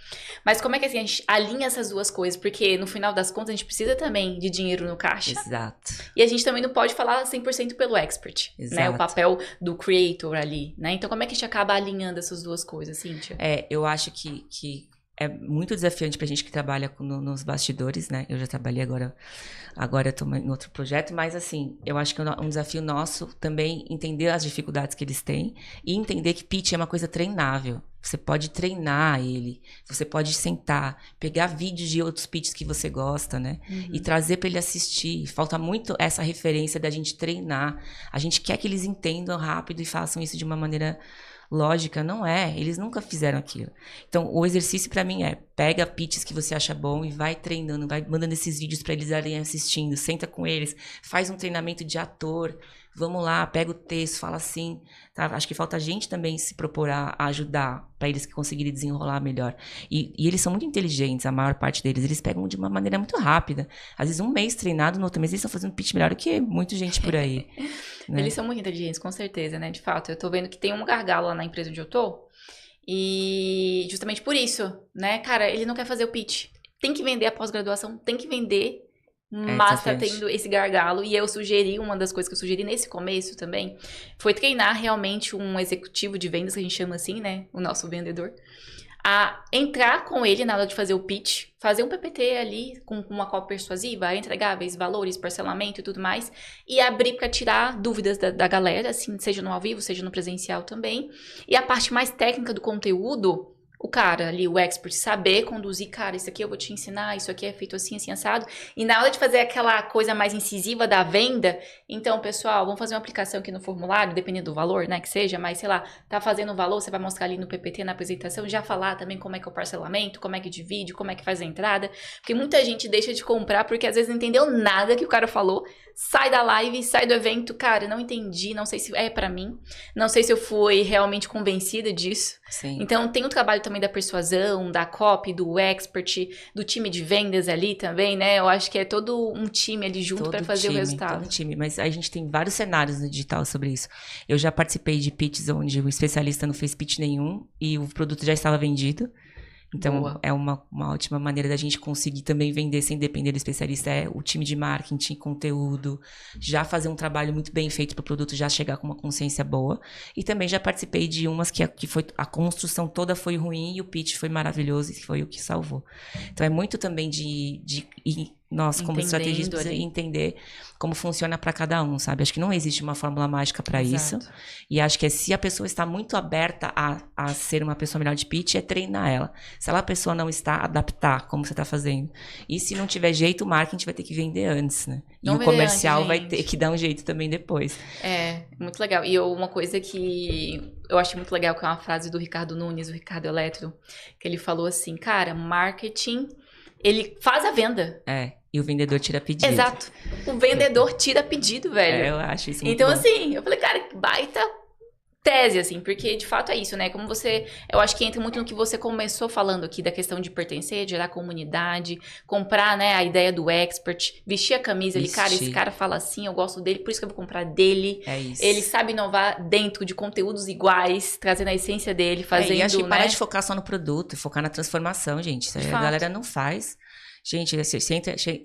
Mas como é que assim, a gente alinha essas duas coisas? Porque no final das contas a gente precisa também de dinheiro no caixa. Exato. E a gente também não pode falar 100% pelo expert, né? O papel do creator ali, né? Então como é que a gente acaba alinhando essas duas coisas, Cíntia? Eu acho que é muito desafiante pra gente que trabalha nos bastidores, né? Eu já trabalhei agora eu tô em outro projeto, mas assim, eu acho que é um desafio nosso também entender as dificuldades que eles têm e entender que pitch é uma coisa treinável. Você pode treinar ele, você pode sentar, pegar vídeos de outros pitches que você gosta, né? E trazer para ele assistir. Falta muito essa referência da gente treinar. A gente quer que eles entendam rápido e façam isso de uma maneira lógica. Não é, eles nunca fizeram aquilo. Então, o exercício para mim é, pega pitches que você acha bom e vai treinando, vai mandando esses vídeos para eles irem assistindo, senta com eles, faz um treinamento de ator, vamos lá, pega o texto, fala assim, tá? Acho que falta a gente também se propor a ajudar para eles conseguirem desenrolar melhor. E eles são muito inteligentes, a maior parte deles, eles pegam de uma maneira muito rápida. Às vezes um mês treinado, no outro mês eles estão fazendo pitch melhor do que muita gente por aí. Né? Eles são muito inteligentes, com certeza, né? De fato, eu tô vendo que tem um gargalo lá na empresa onde eu tô, e justamente por isso, né? Cara, ele não quer fazer o pitch. Tem que vender a pós-graduação, tem que vender, mas tá tendo esse gargalo. E eu sugeri, uma das coisas que eu sugeri nesse começo também, foi treinar realmente um executivo de vendas, que a gente chama assim, né? O nosso vendedor. A entrar com ele na hora de fazer o pitch, fazer um PPT ali com uma cópia persuasiva, entregáveis, valores, parcelamento e tudo mais, e abrir para tirar dúvidas da galera, assim, seja no ao vivo, seja no presencial também. E a parte mais técnica do conteúdo, o cara ali, o expert, saber conduzir, cara, isso aqui eu vou te ensinar, isso aqui é feito assim, assim, assado. E na hora de fazer aquela coisa mais incisiva da venda, então, pessoal, vamos fazer uma aplicação aqui no formulário, dependendo do valor, né, que seja, mas, sei lá, tá fazendo o valor, você vai mostrar ali no PPT, na apresentação, já falar também como é que é o parcelamento, como é que divide, como é que faz a entrada, porque muita gente deixa de comprar porque às vezes não entendeu nada que o cara falou, sai da live, sai do evento, cara, não entendi, não sei se é pra mim, não sei se eu fui realmente convencida disso. Sim. Então, tem o trabalho também da persuasão, da copy, do expert, do time de vendas ali também, né? Eu acho que é todo um time ali junto para fazer o resultado. Todo time, mas a gente tem vários cenários no digital sobre isso. Eu já participei de pitches onde o especialista não fez pitch nenhum e o produto já estava vendido. Então, boa. É uma ótima maneira da gente conseguir também vender sem depender do especialista. É o time de marketing, conteúdo, já fazer um trabalho muito bem feito para o produto já chegar com uma consciência boa. E também já participei de umas que foi, a construção toda foi ruim e o pitch foi maravilhoso e foi o que salvou. Então, é muito também de nós, como estrategistas, entender como funciona para cada um, sabe? Acho que não existe uma fórmula mágica para isso. E acho que se a pessoa está muito aberta a ser uma pessoa melhor de pitch, é treinar ela. Se a pessoa não está, adaptar como você está fazendo. E se não tiver jeito, o marketing vai ter que vender antes, né? E o comercial vai ter que dar um jeito também depois. É, muito legal. E uma coisa que eu achei muito legal, que é uma frase do Ricardo Nunes, o Ricardo Eletro, que ele falou assim, cara, marketing, ele faz a venda. E o vendedor tira pedido. Exato. O vendedor tira pedido, velho. Eu acho isso muito então, bom. assim, eu falei, cara, que baita tese, assim, porque de fato é isso, né? Como eu acho que entra muito no que você começou falando aqui, da questão de pertencer, de gerar comunidade, comprar, né, a ideia do expert, vestir a camisa ali, cara, esse cara fala assim, eu gosto dele, por isso que eu vou comprar dele. É isso. Ele sabe inovar dentro de conteúdos iguais, trazendo a essência dele, fazendo, e acho que né? parar de focar só no produto, focar na transformação, gente. Isso aí a galera não faz. Gente, você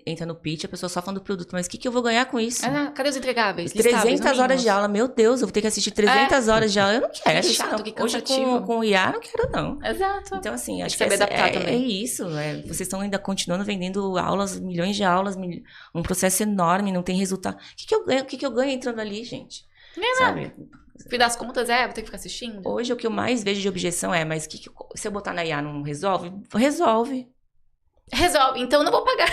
entra no pitch, a pessoa só falando do produto, mas o que eu vou ganhar com isso? Cadê os entregáveis? 300 horas de aula, meu Deus, eu vou ter que assistir 300 horas de aula, eu não quero. Que chato, que hoje com o IA, não quero não. Exato. Então, assim, acho que é isso. Vocês estão ainda continuando vendendo aulas, milhões de aulas, um processo enorme, não tem resultado. O que eu ganho entrando ali, gente? Sabe? No fim das contas, vou ter que ficar assistindo. Hoje, o que eu mais vejo de objeção mas se eu botar na IA não resolve? Resolve. Então não vou pagar.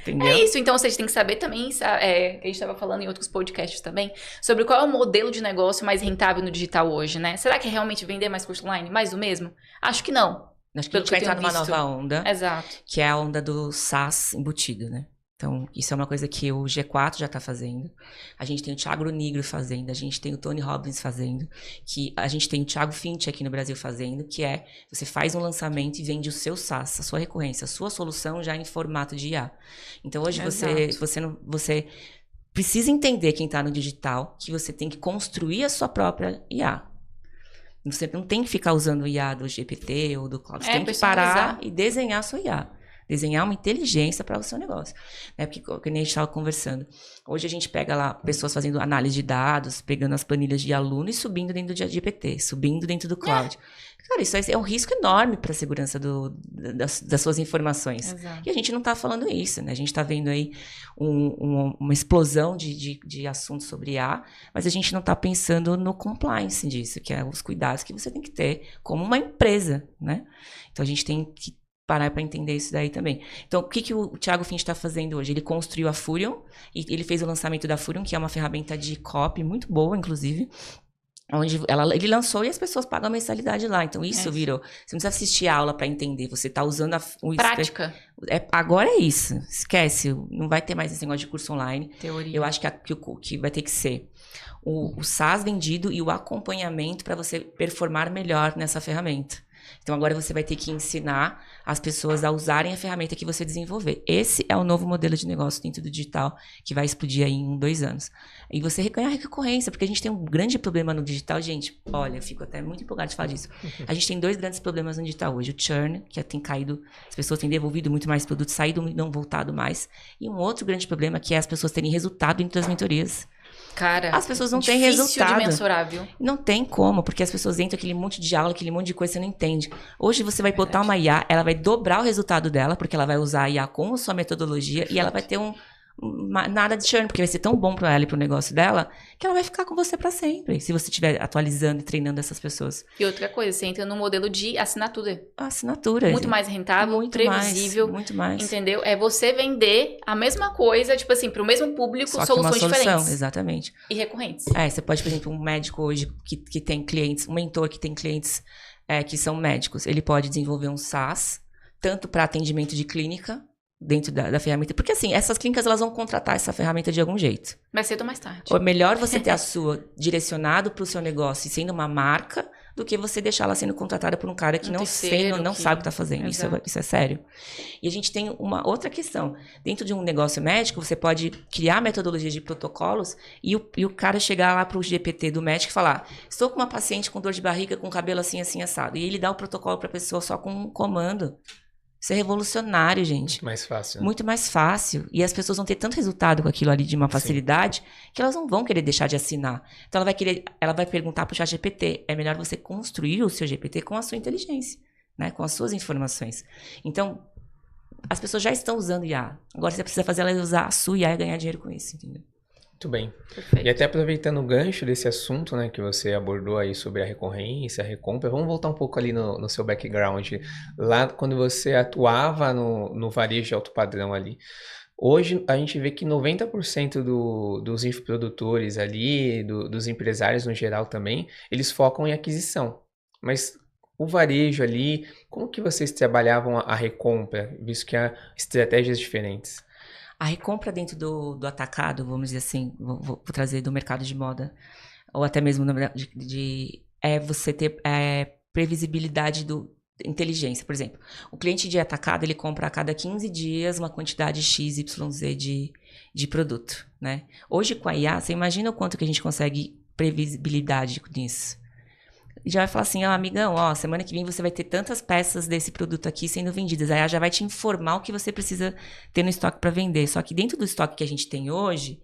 Entendeu? É isso, então vocês têm que saber também, que a gente estava falando em outros podcasts também, sobre qual é o modelo de negócio mais rentável no digital hoje, né? Será que é realmente vender mais curso online? Mais do mesmo? Acho que não. Acho que a gente vai entrar numa nova onda. Exato. Que é a onda do SaaS embutido, né? Então, isso é uma coisa que o G4 já está fazendo. A gente tem o Thiago Nigro fazendo, a gente tem o Tony Robbins fazendo, que a gente tem o Thiago Finch aqui no Brasil fazendo, que é, você faz um lançamento e vende o seu SaaS, a sua recorrência, a sua solução já em formato de IA. Então, hoje você precisa entender, quem está no digital, que você tem que construir a sua própria IA. Você não tem que ficar usando o IA do GPT ou do Cloud, você tem que parar e desenhar a sua IA. desenhar uma inteligência para o seu negócio. Né? Porque, como a gente estava conversando, hoje a gente pega lá pessoas fazendo análise de dados, pegando as planilhas de aluno e subindo dentro do GPT, subindo dentro do cloud. Cara, isso é um risco enorme para a segurança das suas informações. Exato. E a gente não está falando isso, né? A gente está vendo aí uma explosão de assuntos sobre IA, mas a gente não está pensando no compliance disso, que é os cuidados que você tem que ter como uma empresa, né? Então a gente tem que parar para entender isso daí também. Então, o que o Thiago Finch está fazendo hoje? Ele construiu a Furion, e ele fez o lançamento da Furion, que é uma ferramenta de copy muito boa, inclusive, onde ele lançou e as pessoas pagam a mensalidade lá. Então, isso virou. Você não precisa assistir a aula para entender. Você está usando prática. Agora é isso. Esquece. Não vai ter mais esse negócio de curso online. Teoria. Eu acho que vai ter que ser o SaaS vendido e o acompanhamento para você performar melhor nessa ferramenta. Então, agora você vai ter que ensinar as pessoas a usarem a ferramenta que você desenvolver. Esse é o novo modelo de negócio dentro do digital que vai explodir aí em 2 anos. E você ganhar recorrência, porque a gente tem um grande problema no digital. Gente, olha, eu fico até muito empolgada de falar disso. A gente tem 2 grandes problemas no digital hoje. O churn, que tem caído, as pessoas têm devolvido muito mais produtos, saído e não voltado mais. E um outro grande problema que é as pessoas terem resultado dentro das mentorias. Cara, as pessoas não têm difícil resultado. De mensurar, viu? Não tem como, porque as pessoas entram aquele monte de aula, aquele monte de coisa, você não entende. Hoje você vai botar uma IA, ela vai dobrar o resultado dela, porque ela vai usar a IA com a sua metodologia. Perfeito. E ela vai ter nada de churn, porque vai ser tão bom para ela e para o negócio dela, que ela vai ficar com você para sempre, se você estiver atualizando e treinando essas pessoas. E outra coisa, você entra no modelo de assinatura. Assinatura. Muito mais rentável, muito previsível. Muito mais. Entendeu? É você vender a mesma coisa, tipo assim, para o mesmo público, só soluções diferentes. Exatamente. E recorrentes. Você pode, por exemplo, um médico hoje que tem clientes, um mentor que tem clientes que são médicos, ele pode desenvolver um SaaS, tanto para atendimento de clínica, dentro da ferramenta. Porque, assim, essas clínicas, elas vão contratar essa ferramenta de algum jeito. Mais cedo ou mais tarde. Ou é melhor você ter a sua direcionado para o seu negócio e sendo uma marca, do que você deixar ela sendo contratada por um cara que não sabe o que está fazendo. Isso é sério. E a gente tem uma outra questão. Dentro de um negócio médico, você pode criar metodologias de protocolos e o cara chegar lá para o GPT do médico e falar: estou com uma paciente com dor de barriga, com cabelo assim, assim, assado. E ele dá o protocolo para a pessoa só com um comando. Isso é revolucionário, gente. Muito mais fácil. Né? Muito mais fácil. E as pessoas vão ter tanto resultado com aquilo ali de uma facilidade, que elas não vão querer deixar de assinar. Então, ela vai perguntar para o ChatGPT. É melhor você construir o seu GPT com a sua inteligência, né? Com as suas informações. Então, as pessoas já estão usando IA. Agora, você precisa fazer ela usar a sua IA e ganhar dinheiro com isso, entendeu? Muito bem. Perfeito. E até aproveitando o gancho desse assunto, né, que você abordou aí sobre a recorrência, a recompra, vamos voltar um pouco ali no seu background. Lá, quando você atuava no varejo de alto padrão ali, hoje a gente vê que 90% dos infoprodutores ali, dos empresários no geral também, eles focam em aquisição. Mas o varejo ali, como que vocês trabalhavam a recompra, visto que há estratégias diferentes? A recompra dentro do atacado, vamos dizer assim, vou trazer do mercado de moda, ou até mesmo você ter previsibilidade inteligência. Por exemplo, o cliente de atacado, ele compra a cada 15 dias uma quantidade XYZ de produto, né? Hoje, com a IA, você imagina o quanto que a gente consegue previsibilidade nisso. E já vai falar assim: amigão, semana que vem você vai ter tantas peças desse produto aqui sendo vendidas. Aí ela já vai te informar o que você precisa ter no estoque para vender. Só que dentro do estoque que a gente tem hoje,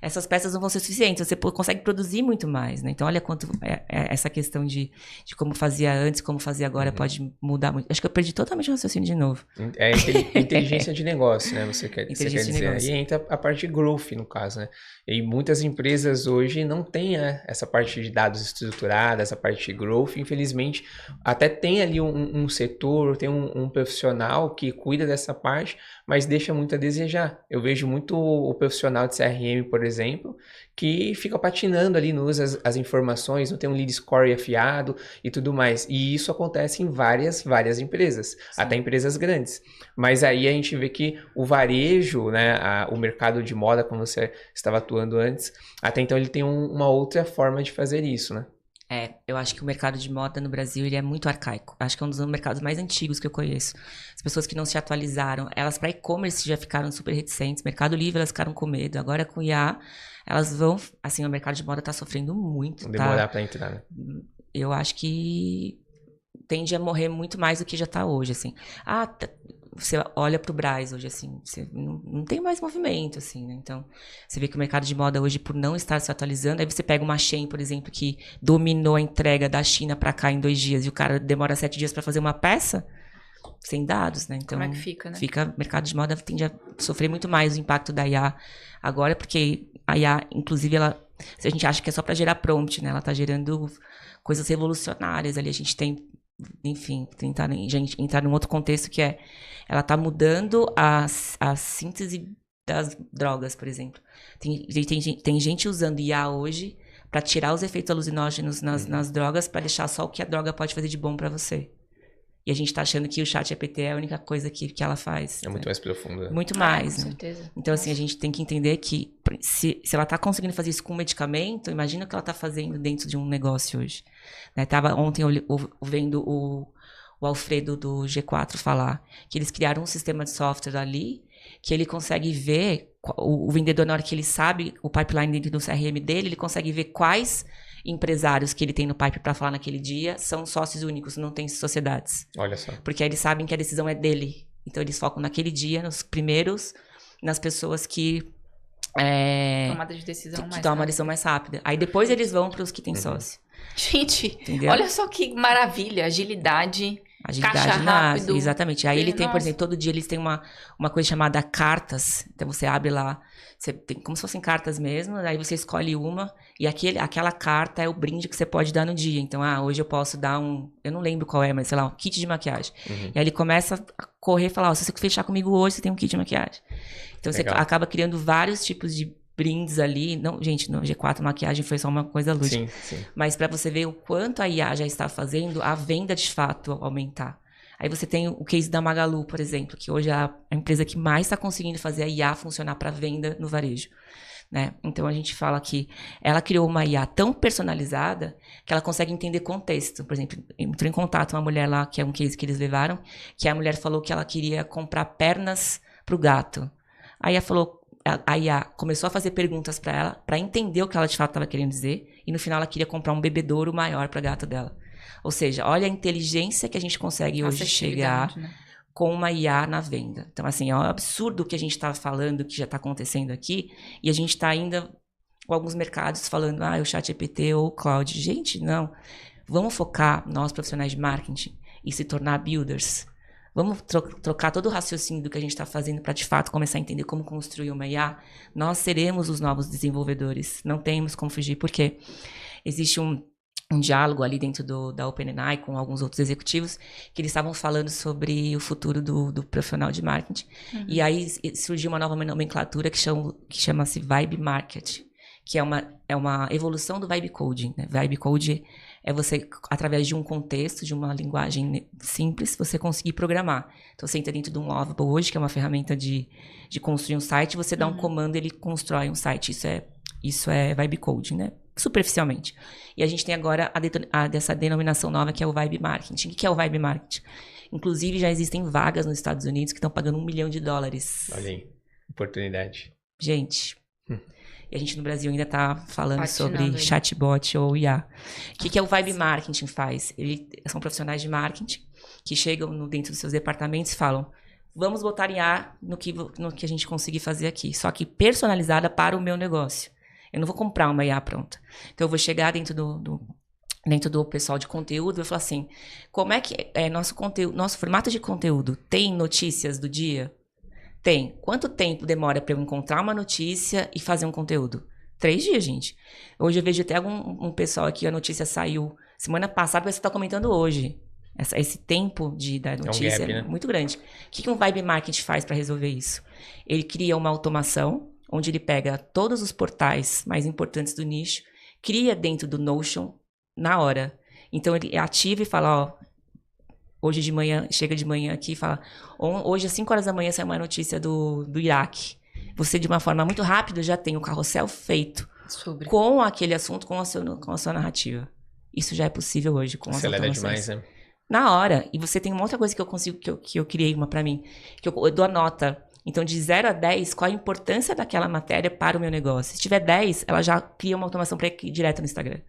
essas peças não vão ser suficientes. Você consegue produzir muito mais, né? Então, olha quanto essa questão de como fazia antes, como fazia agora, pode mudar muito. Acho que eu perdi totalmente o raciocínio de novo. É inteligência de negócio, né? Você quer dizer. Negócio. E entra a parte de growth, no caso, né? E muitas empresas hoje não têm, né, essa parte de dados estruturada, essa parte de growth. Infelizmente, até tem ali um setor, tem um profissional que cuida dessa parte, mas deixa muito a desejar. Eu vejo muito o profissional de CRM, por exemplo, que fica patinando ali, não usa as informações, não tem um lead score afiado e tudo mais. E isso acontece em várias empresas, sim, até empresas grandes. Mas aí a gente vê que o varejo, né, o mercado de moda, como você estava atuando antes, até então ele tem uma outra forma de fazer isso, né? Eu acho que o mercado de moda no Brasil, ele é muito arcaico. Acho que é um dos mercados mais antigos que eu conheço. As pessoas que não se atualizaram, elas para e-commerce já ficaram super reticentes. Mercado Livre, elas ficaram com medo. Agora com IA, elas vão... Assim, o mercado de moda tá sofrendo muito. Vão demorar para entrar, né? Eu acho que tende a morrer muito mais do que já tá hoje, assim. você olha pro Brás hoje, assim, você não tem mais movimento, assim, né? Então, você vê que o mercado de moda hoje, por não estar se atualizando, aí você pega uma Shein, por exemplo, que dominou a entrega da China pra cá em 2 dias, e o cara demora 7 dias pra fazer uma peça, sem dados, né? Então, como é que fica, né? mercado de moda tende a sofrer muito mais o impacto da IA agora, porque a IA, inclusive, a gente acha que é só pra gerar prompt, né? Ela tá gerando coisas revolucionárias ali, a gente tem, enfim, tentar entrar num outro contexto que é, ela tá mudando a síntese das drogas, por exemplo. Tem gente usando IA hoje para tirar os efeitos alucinógenos nas drogas, para deixar só o que a droga pode fazer de bom para você. E a gente tá achando que o ChatGPT é a única coisa que ela faz. É muito mais profunda. Muito mais, com né? certeza. Então, assim, a gente tem que entender que se ela tá conseguindo fazer isso com um medicamento, imagina o que ela tá fazendo dentro de um negócio hoje. Né? Tava ontem vendo o Alfredo do G4 falar que eles criaram um sistema de software ali que ele consegue ver, o vendedor, na hora que ele sabe o pipeline dentro do CRM dele, ele consegue ver quais empresários que ele tem no pipe para falar naquele dia são sócios únicos, não tem sociedades. Olha só. Porque aí eles sabem que a decisão é dele. Então, eles focam naquele dia, nos primeiros, nas pessoas que... Tomada de decisão mais que tomam uma decisão mais rápida. Aí depois eles vão para os que têm sócio. Gente, entendeu? Olha só que maravilha, agilidade caixa rápido. Exatamente. Aí ele tem, por Nossa. exemplo, todo dia eles têm uma coisa chamada cartas. Então você abre lá, você tem como se fossem cartas mesmo, aí você escolhe uma e aquela carta é o brinde que você pode dar no dia. Então, hoje eu posso dar eu não lembro qual é, mas sei lá, um kit de maquiagem. E aí ele começa a correr e falar, se você fechar comigo hoje, você tem um kit de maquiagem. Então Legal. você acaba criando vários tipos de brindes ali. Não, gente, no G4 maquiagem foi só uma coisa lúdica. Sim. Mas para você ver o quanto a IA já está fazendo a venda de fato aumentar. Aí você tem o case da Magalu, por exemplo, que hoje é a empresa que mais está conseguindo fazer a IA funcionar para venda no varejo. Né? Então a gente fala que ela criou uma IA tão personalizada que ela consegue entender contexto. Por exemplo, entrou em contato uma mulher lá, que é um case que eles levaram, que a mulher falou que ela queria comprar pernas para o gato. Aí ela falou... A IA começou a fazer perguntas para ela, para entender o que ela de fato estava querendo dizer, e no final ela queria comprar um bebedouro maior para gato dela. Ou seja, olha a inteligência que a gente consegue hoje chegar, né, com uma IA na venda. Então, assim, é um absurdo o que a gente está falando, que já está acontecendo aqui, e a gente está ainda com alguns mercados falando, o ChatGPT ou o Cloud. Gente, não. Vamos focar, nós profissionais de marketing, e se tornar builders. Vamos trocar todo o raciocínio do que a gente está fazendo para, de fato, começar a entender como construir uma IA. Nós seremos os novos desenvolvedores. Não temos como fugir, porque existe um diálogo ali dentro da OpenAI com alguns outros executivos que eles estavam falando sobre o futuro do profissional de marketing. E aí surgiu uma nova nomenclatura que chama-se Vibe Market, que é uma evolução do Vibe Coding. Né? Vibe Coding é você, através de um contexto, de uma linguagem simples, você conseguir programar. Então, você entra dentro de um Lovable hoje, que é uma ferramenta de construir um site, você dá um comando e ele constrói um site. Isso é Vibe Coding, né? Superficialmente. E a gente tem agora dessa denominação nova, que é o Vibe Marketing. O que é o Vibe Marketing? Inclusive, já existem vagas nos Estados Unidos que estão pagando $1 milhão. Olha aí, oportunidade. Gente... E a gente no Brasil ainda está falando sobre aí. chatbot ou IA. O que é o Vibe Marketing faz? São profissionais de marketing que chegam dentro dos seus departamentos e falam, vamos botar IA no que a gente conseguir fazer aqui, só que personalizada para o meu negócio. Eu não vou comprar uma IA pronta. Então eu vou chegar dentro do pessoal de conteúdo e vou falar assim, como é que é nosso formato de conteúdo? Tem notícias do dia? Tem. Quanto tempo demora para eu encontrar uma notícia e fazer um conteúdo? 3 dias, gente. Hoje eu vejo até um pessoal aqui, a notícia saiu semana passada, você está comentando hoje. Esse tempo da notícia gap, né? Muito grande. O que um Vibe Marketing faz para resolver isso? Ele cria uma automação, onde ele pega todos os portais mais importantes do nicho, cria dentro do Notion na hora. Então ele ativa e fala, hoje de manhã, chega de manhã aqui e fala, hoje às 5 horas da manhã saiu uma notícia do Iraque. Você, de uma forma muito rápida, já tem o carrossel feito com aquele assunto, com a sua narrativa. Isso já é possível hoje com as automações. Acelera demais, né? Na hora. E você tem uma outra coisa que eu consigo, que eu criei uma pra mim, que eu dou a nota. Então, de 0 a 10, qual a importância daquela matéria para o meu negócio? Se tiver 10, ela já cria uma automação para ir direto no Instagram.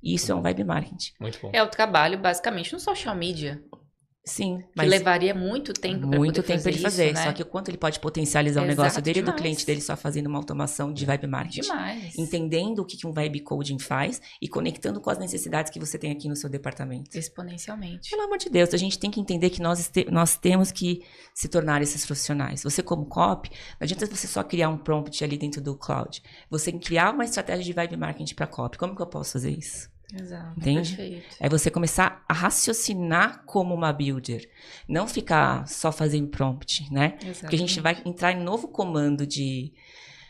E isso é um Vibe Marketing. Muito bom. É o trabalho, basicamente, no social media. Sim, mas que levaria muito tempo para ele fazer isso, né? Só que o quanto ele pode potencializar o negócio dele e do cliente dele só fazendo uma automação de vibe marketing. Demais. Entendendo o que um vibe coding faz e conectando com as necessidades que você tem aqui no seu departamento. Exponencialmente. Pelo amor de Deus, a gente tem que entender que nós temos que se tornar esses profissionais. Você como copy, não adianta você só criar um prompt ali dentro do cloud. Você criar uma estratégia de vibe marketing para copy. Como que eu posso fazer isso? Exato. Entende? Perfeito. É você começar a raciocinar como uma builder. Não ficar só fazendo prompt, né? Exatamente. Porque a gente vai entrar em novo comando de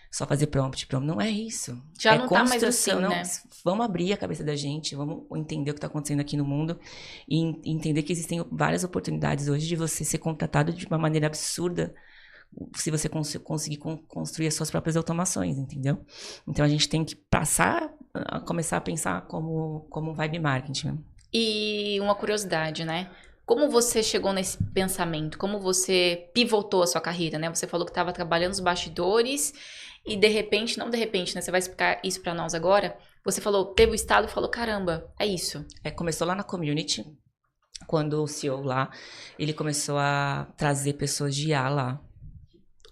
só fazer prompt. Não é isso. Já não tá mais assim, né? Vamos abrir a cabeça da gente, vamos entender o que está acontecendo aqui no mundo e entender que existem várias oportunidades hoje de você ser contratado de uma maneira absurda se você conseguir construir as suas próprias automações, entendeu? Então, a gente tem que começar a pensar como um vibe marketing. E uma curiosidade, né? Como você chegou nesse pensamento? Como você pivotou a sua carreira, né? Você falou que estava trabalhando nos bastidores e de repente, não de repente, né? Você vai explicar isso para nós agora. Você falou, teve o estado e falou, caramba, é isso. Começou lá na community, quando o CEO lá, ele começou a trazer pessoas de IA lá.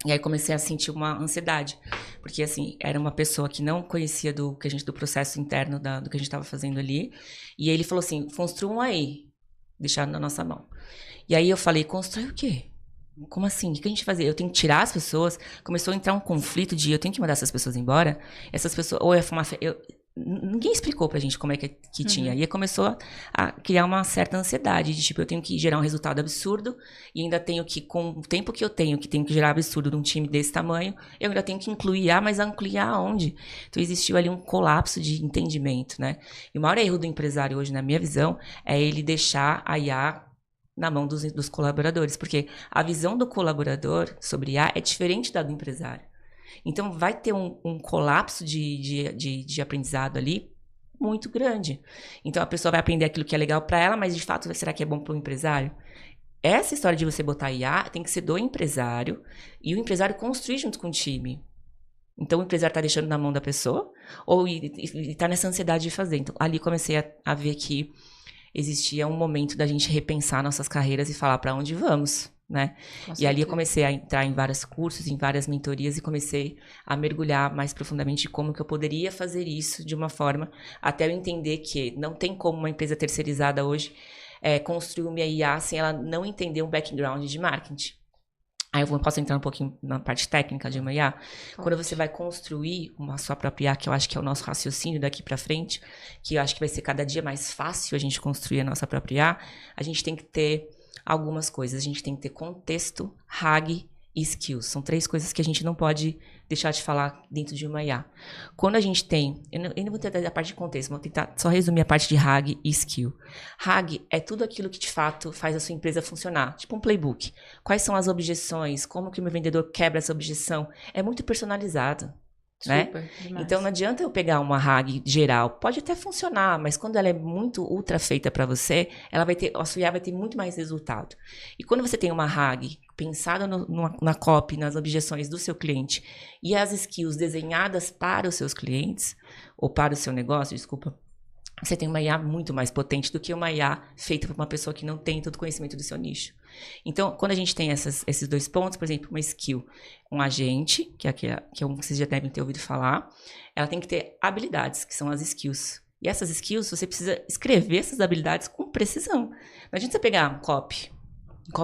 E aí comecei a sentir uma ansiedade, porque assim, era uma pessoa que não conhecia do processo interno do que a gente estava fazendo ali, e ele falou assim, construam aí, deixaram na nossa mão. E aí eu falei, constrói o quê? Como assim? O que a gente fazia? Eu tenho que tirar as pessoas? Começou a entrar um conflito de eu tenho que mandar essas pessoas embora? Essas pessoas, ou ia fumar... Ninguém explicou pra gente como é que tinha. E aí começou a criar uma certa ansiedade de tipo, eu tenho que gerar um resultado absurdo e ainda tenho que, com o tempo que eu tenho que gerar absurdo num time desse tamanho, eu ainda tenho que incluir IA, mas incluir IA aonde? Então existiu ali um colapso de entendimento, né? E o maior erro do empresário hoje, na minha visão, é ele deixar a IA na mão dos colaboradores, porque a visão do colaborador sobre IA é diferente da do empresário. Então, vai ter um colapso de aprendizado ali muito grande. Então, a pessoa vai aprender aquilo que é legal para ela, mas, de fato, será que é bom para o empresário? Essa história de você botar IA tem que ser do empresário e o empresário construir junto com o time. Então, o empresário está deixando na mão da pessoa ou está nessa ansiedade de fazer. Então, ali comecei a ver que existia um momento da gente repensar nossas carreiras e falar para onde vamos. Né? E ali eu comecei a entrar em vários cursos, em várias mentorias e comecei a mergulhar mais profundamente como que eu poderia fazer isso de uma forma até eu entender que não tem como uma empresa terceirizada hoje construir uma IA sem ela não entender um background de marketing. Aí eu posso entrar um pouquinho na parte técnica de uma IA. Quando você vai construir uma sua própria IA, que eu acho que é o nosso raciocínio daqui para frente, que eu acho que vai ser cada dia mais fácil a gente construir a nossa própria IA, a gente tem que ter algumas coisas. A gente tem que ter contexto, RAG e skills. São 3 coisas que a gente não pode deixar de falar dentro de uma IA. Quando a gente tem... Eu não vou tentar a parte de contexto, vou tentar só resumir a parte de RAG e skill. RAG é tudo aquilo que, de fato, faz a sua empresa funcionar. Tipo um playbook. Quais são as objeções? Como que o meu vendedor quebra essa objeção? É muito personalizado. Né? Então não adianta eu pegar uma RAG geral, pode até funcionar, mas quando ela é muito ultra feita para você, a sua IA vai ter muito mais resultado. E quando você tem uma RAG pensada na copy, nas objeções do seu cliente e as skills desenhadas para os seus clientes ou para o seu negócio, desculpa, você tem uma IA muito mais potente do que uma IA feita por uma pessoa que não tem todo o conhecimento do seu nicho. Então, quando a gente tem esses 2 pontos, por exemplo, uma skill, um agente, que é um que vocês já devem ter ouvido falar, ela tem que ter habilidades, que são as skills. E essas skills, você precisa escrever essas habilidades com precisão. Não adianta você pegar um copy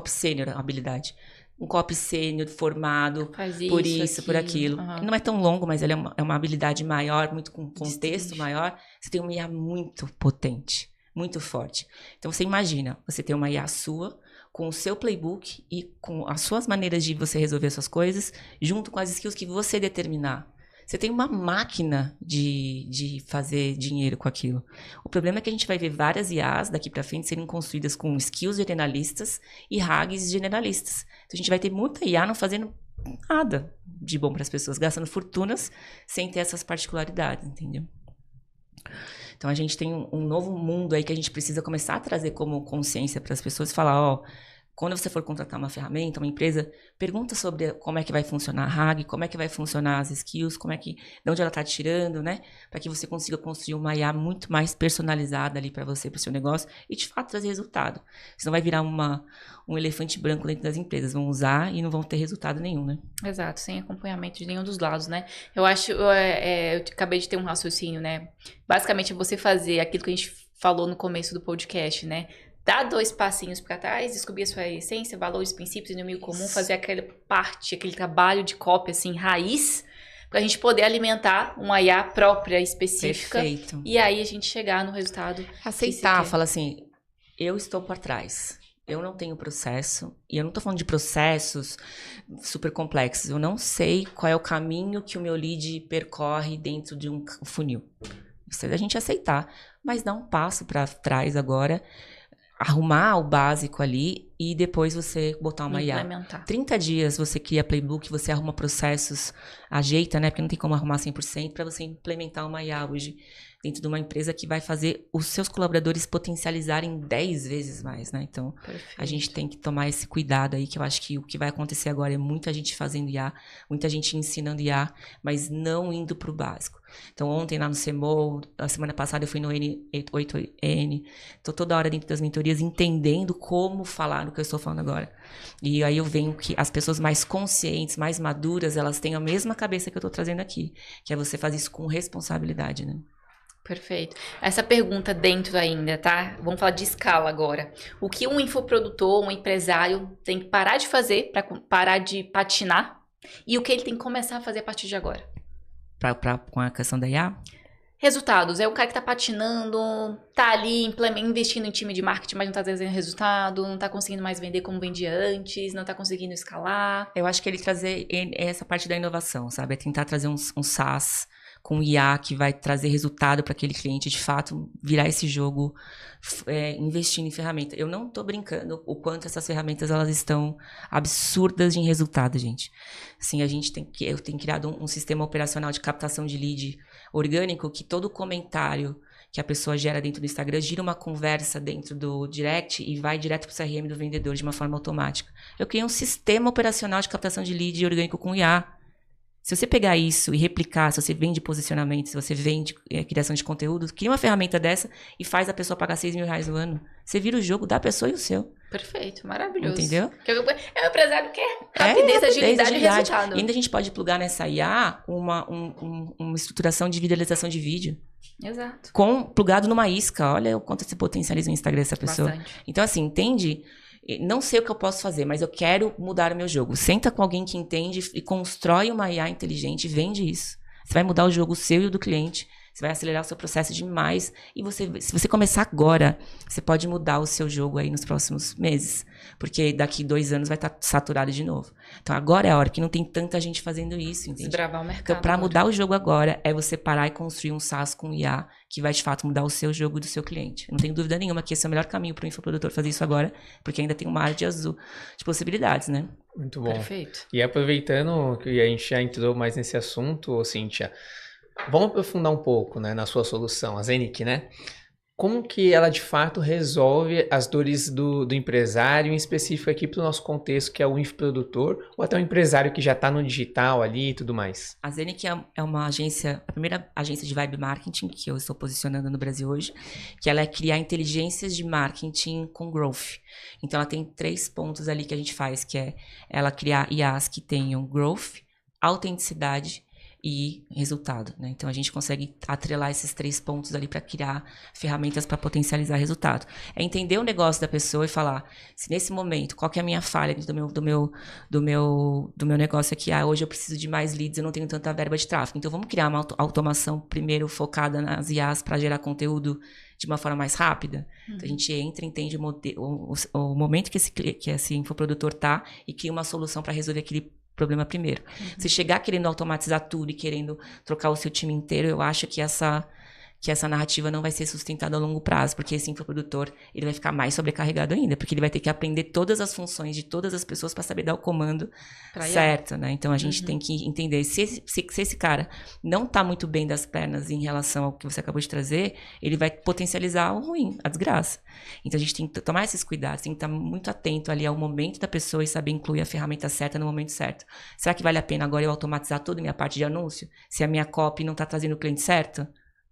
sênior, habilidade, um copy sênior formado por isso, por aquilo. Uhum. Não é tão longo, mas ele é uma habilidade maior, muito com contexto maior. Você tem uma IA muito potente, muito forte. Então, você imagina, você tem uma IA sua, com o seu playbook e com as suas maneiras de você resolver suas coisas, junto com as skills que você determinar. Você tem uma máquina de fazer dinheiro com aquilo. O problema é que a gente vai ver várias IAs daqui para frente serem construídas com skills generalistas e RAGs generalistas. Então, a gente vai ter muita IA não fazendo nada de bom para as pessoas, gastando fortunas sem ter essas particularidades, entendeu? Então, a gente tem um novo mundo aí que a gente precisa começar a trazer como consciência para as pessoas e falar, quando você for contratar uma ferramenta, uma empresa, pergunta sobre como é que vai funcionar a RAG, como é que vai funcionar as skills, de onde ela está tirando, né? Para que você consiga construir uma IA muito mais personalizada ali para você, para o seu negócio e, de fato, trazer resultado. Senão vai virar um elefante branco dentro das empresas. Vão usar e não vão ter resultado nenhum, né? Exato, sem acompanhamento de nenhum dos lados, né? Eu acho, eu acabei de ter um raciocínio, né? Basicamente, você fazer aquilo que a gente falou no começo do podcast, né? Dar 2 passinhos para trás, descobrir a sua essência, valores, princípios, inimigo comum, fazer aquele trabalho de cópia, assim, raiz, pra gente poder alimentar uma IA própria, específica. Perfeito. E aí a gente chegar no resultado. Aceitar, fala assim, eu estou por trás. Eu não tenho processo, e eu não tô falando de processos super complexos. Eu não sei qual é o caminho que o meu lead percorre dentro de um funil. Isso é da gente aceitar, mas dar um passo para trás agora, arrumar o básico ali e depois você botar uma IA. 30 dias você cria playbook, você arruma processos, ajeita, né? Porque não tem como arrumar 100% para você implementar uma IA hoje dentro de uma empresa que vai fazer os seus colaboradores potencializarem 10 vezes mais, né? Então, a gente tem que tomar esse cuidado aí, que eu acho que o que vai acontecer agora é muita gente fazendo IA, muita gente ensinando IA, mas não indo para o básico. Então, ontem lá no CMO, a semana passada eu fui no N8N, tô toda hora dentro das mentorias entendendo como falar o que eu estou falando agora. E aí eu venho que as pessoas mais conscientes, mais maduras, elas têm a mesma cabeça que eu tô trazendo aqui, que é você fazer isso com responsabilidade, né? Perfeito. Essa pergunta dentro ainda, tá? Vamos falar de escala agora. O que um infoprodutor, um empresário tem que parar de fazer para parar de patinar e o que ele tem que começar a fazer a partir de agora? Com a questão da IA? Resultados. É o cara que tá patinando, tá ali investindo em time de marketing, mas não tá trazendo resultado, não tá conseguindo mais vender como vendia antes, não tá conseguindo escalar. Eu acho que ele trazer essa parte da inovação, sabe? É tentar trazer um SaaS com IA que vai trazer resultado para aquele cliente, de fato, virar esse jogo investindo em ferramenta. Eu não tô brincando o quanto essas ferramentas elas estão absurdas em resultado, gente. Assim, eu tenho criado um sistema operacional de captação de lead orgânico que todo comentário que a pessoa gera dentro do Instagram gira uma conversa dentro do direct e vai direto para o CRM do vendedor de uma forma automática. Eu criei um sistema operacional de captação de lead orgânico com IA. Se você pegar isso e replicar, se você vende posicionamento, se você vende criação de conteúdo, cria uma ferramenta dessa e faz a pessoa pagar R$6.000 no ano. Você vira o jogo da pessoa e o seu. Perfeito, maravilhoso. Entendeu? É o empresário que quer rapidez, agilidade e resultado. E ainda a gente pode plugar nessa IA uma estruturação de viralização de vídeo. Exato. Plugado numa isca. Olha o quanto você potencializa o Instagram dessa pessoa. Bastante. Então, assim, entende? Não sei o que eu posso fazer, mas eu quero mudar o meu jogo. Senta com alguém que entende e constrói uma IA inteligente e vende isso. Você vai mudar o jogo seu e o do cliente. Você vai acelerar o seu processo demais. E se você começar agora, você pode mudar o seu jogo aí nos próximos meses. Porque daqui 2 anos vai estar saturado de novo. Então agora é a hora que não tem tanta gente fazendo isso, entende? Desbravar o mercado. Então para mudar o jogo agora, é você parar e construir um SaaS com IA que vai de fato mudar o seu jogo e do seu cliente. Não tenho dúvida nenhuma que esse é o melhor caminho para o infoprodutor fazer isso agora, porque ainda tem uma área de possibilidades, né? Muito bom. Perfeito. E aproveitando que a gente já entrou mais nesse assunto, Cíntia, vamos aprofundar um pouco, né, na sua solução, a Zenic, né? Como que ela, de fato, resolve as dores do empresário, em específico aqui para o nosso contexto, que é o infoprodutor, ou até o empresário que já está no digital ali e tudo mais? A Zenic é uma agência, a primeira agência de vibe marketing que eu estou posicionando no Brasil hoje, que ela é criar inteligências de marketing com growth. Então, ela tem 3 pontos ali que a gente faz, que é ela criar IAs que tenham growth, autenticidade e resultado, né? Então a gente consegue atrelar esses 3 pontos ali para criar ferramentas para potencializar resultado. É entender o negócio da pessoa e falar, se nesse momento, qual que é a minha falha do meu negócio aqui? Hoje eu preciso de mais leads, eu não tenho tanta verba de tráfego. Então vamos criar uma automação primeiro focada nas IAs para gerar conteúdo de uma forma mais rápida. Então a gente entra, entende o momento que esse infoprodutor tá e cria uma solução para resolver aquele problema primeiro. Se chegar querendo automatizar tudo e querendo trocar o seu time inteiro, eu acho que que essa narrativa não vai ser sustentada a longo prazo, porque esse infoprodutor, ele vai ficar mais sobrecarregado ainda, porque ele vai ter que aprender todas as funções de todas as pessoas para saber dar o comando certo, né? Então, a gente tem que entender, se esse cara não tá muito bem das pernas em relação ao que você acabou de trazer, ele vai potencializar o ruim, a desgraça. Então, a gente tem que tomar esses cuidados, tem que estar muito atento ali ao momento da pessoa e saber incluir a ferramenta certa no momento certo. Será que vale a pena agora eu automatizar toda a minha parte de anúncio, se a minha copy não tá trazendo o cliente certo?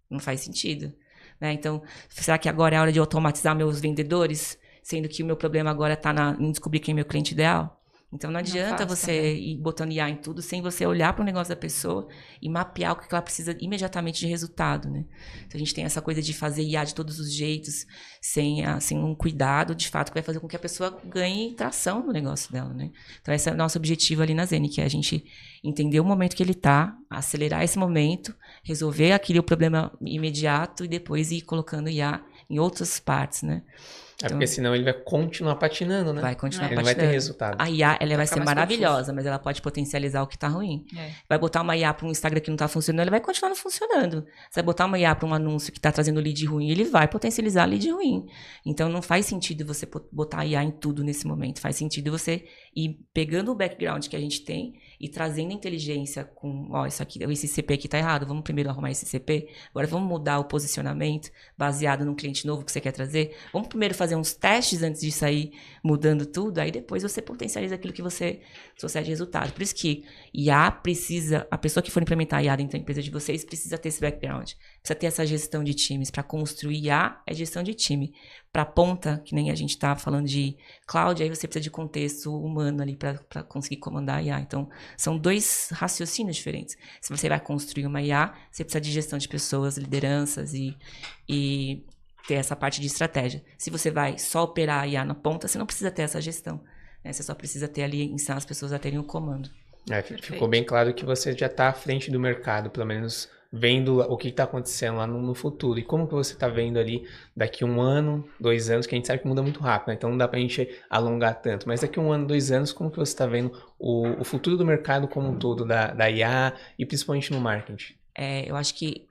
Não faz sentido, né? Então, será que agora é a hora de automatizar meus vendedores, sendo que o meu problema agora está em descobrir quem é meu cliente ideal? Então, não adianta você ir botando IA em tudo sem você olhar para o negócio da pessoa e mapear o que ela precisa imediatamente de resultado, né? Então, a gente tem essa coisa de fazer IA de todos os jeitos, sem um cuidado, de fato, que vai fazer com que a pessoa ganhe tração no negócio dela, né? Então, esse é o nosso objetivo ali na Zenny, que é a gente entender o momento que ele está, acelerar esse momento, resolver aquele problema imediato e depois ir colocando IA em outras partes, né? Então, porque senão ele vai continuar patinando, né? Vai continuar patinando. Ele não vai ter resultado. A IA, ela vai ser maravilhosa, mas ela pode potencializar o que tá ruim. Vai botar uma IA para um Instagram que não tá funcionando, ele vai continuar não funcionando. Você vai botar uma IA para um anúncio que tá trazendo lead ruim, ele vai potencializar lead ruim. Então, não faz sentido você botar a IA em tudo nesse momento. Faz sentido você ir pegando o background que a gente tem e trazendo inteligência com, isso aqui, esse CP aqui tá errado, vamos primeiro arrumar esse CP, agora vamos mudar o posicionamento baseado num cliente novo que você quer trazer, vamos primeiro fazer uns testes antes de sair mudando tudo, aí depois você potencializa aquilo que você trouxer de resultado. Por isso que IA precisa, a pessoa que for implementar IA dentro da empresa de vocês precisa ter esse background, precisa ter essa gestão de times. Para construir IA é gestão de time. Para ponta, que nem a gente tá falando de cloud, aí você precisa de contexto humano ali para conseguir comandar a IA. Então, são dois raciocínios diferentes. Se você vai construir uma IA, você precisa de gestão de pessoas, lideranças e ter essa parte de estratégia. Se você vai só operar a IA na ponta, você não precisa ter essa gestão, né? Você só precisa ter ali, ensinar as pessoas a terem o comando. Ficou bem claro que você já está à frente do mercado, pelo menos vendo o que está acontecendo lá no futuro. E como que você está vendo ali daqui 1 ano, 2 anos, que a gente sabe que muda muito rápido, né? Então não dá para a gente alongar tanto. Mas daqui 1 ano, 2 anos, como que você está vendo o futuro do mercado como um todo, da IA e principalmente no marketing? Eu acho que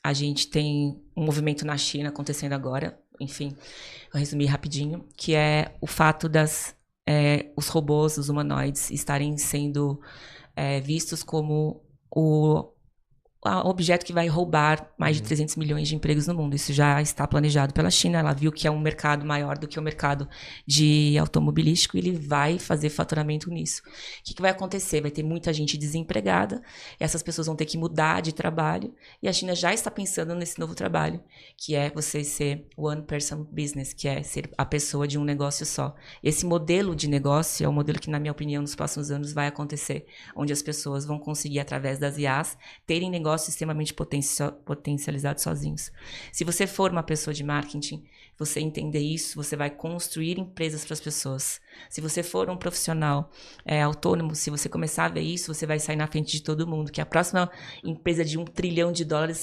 a gente tem um movimento na China acontecendo agora, enfim, vou resumir rapidinho, que é o fato os robôs, os humanoides, estarem sendo vistos como o objeto que vai roubar mais de 300 milhões de empregos no mundo. Isso já está planejado pela China. Ela viu que é um mercado maior do que o mercado de automobilístico e ele vai fazer faturamento nisso. O que vai acontecer? Vai ter muita gente desempregada, e essas pessoas vão ter que mudar de trabalho, e a China já está pensando nesse novo trabalho, que é você ser one person business, que é ser a pessoa de um negócio só. Esse modelo de negócio é um modelo que, na minha opinião, nos próximos anos vai acontecer, onde as pessoas vão conseguir, através das IAs, terem negócios extremamente potencializados sozinhos. Se você for uma pessoa de marketing, você entender isso, você vai construir empresas para as pessoas. Se você for um profissional autônomo, se você começar a ver isso, você vai sair na frente de todo mundo, que a próxima empresa de $1 trilhão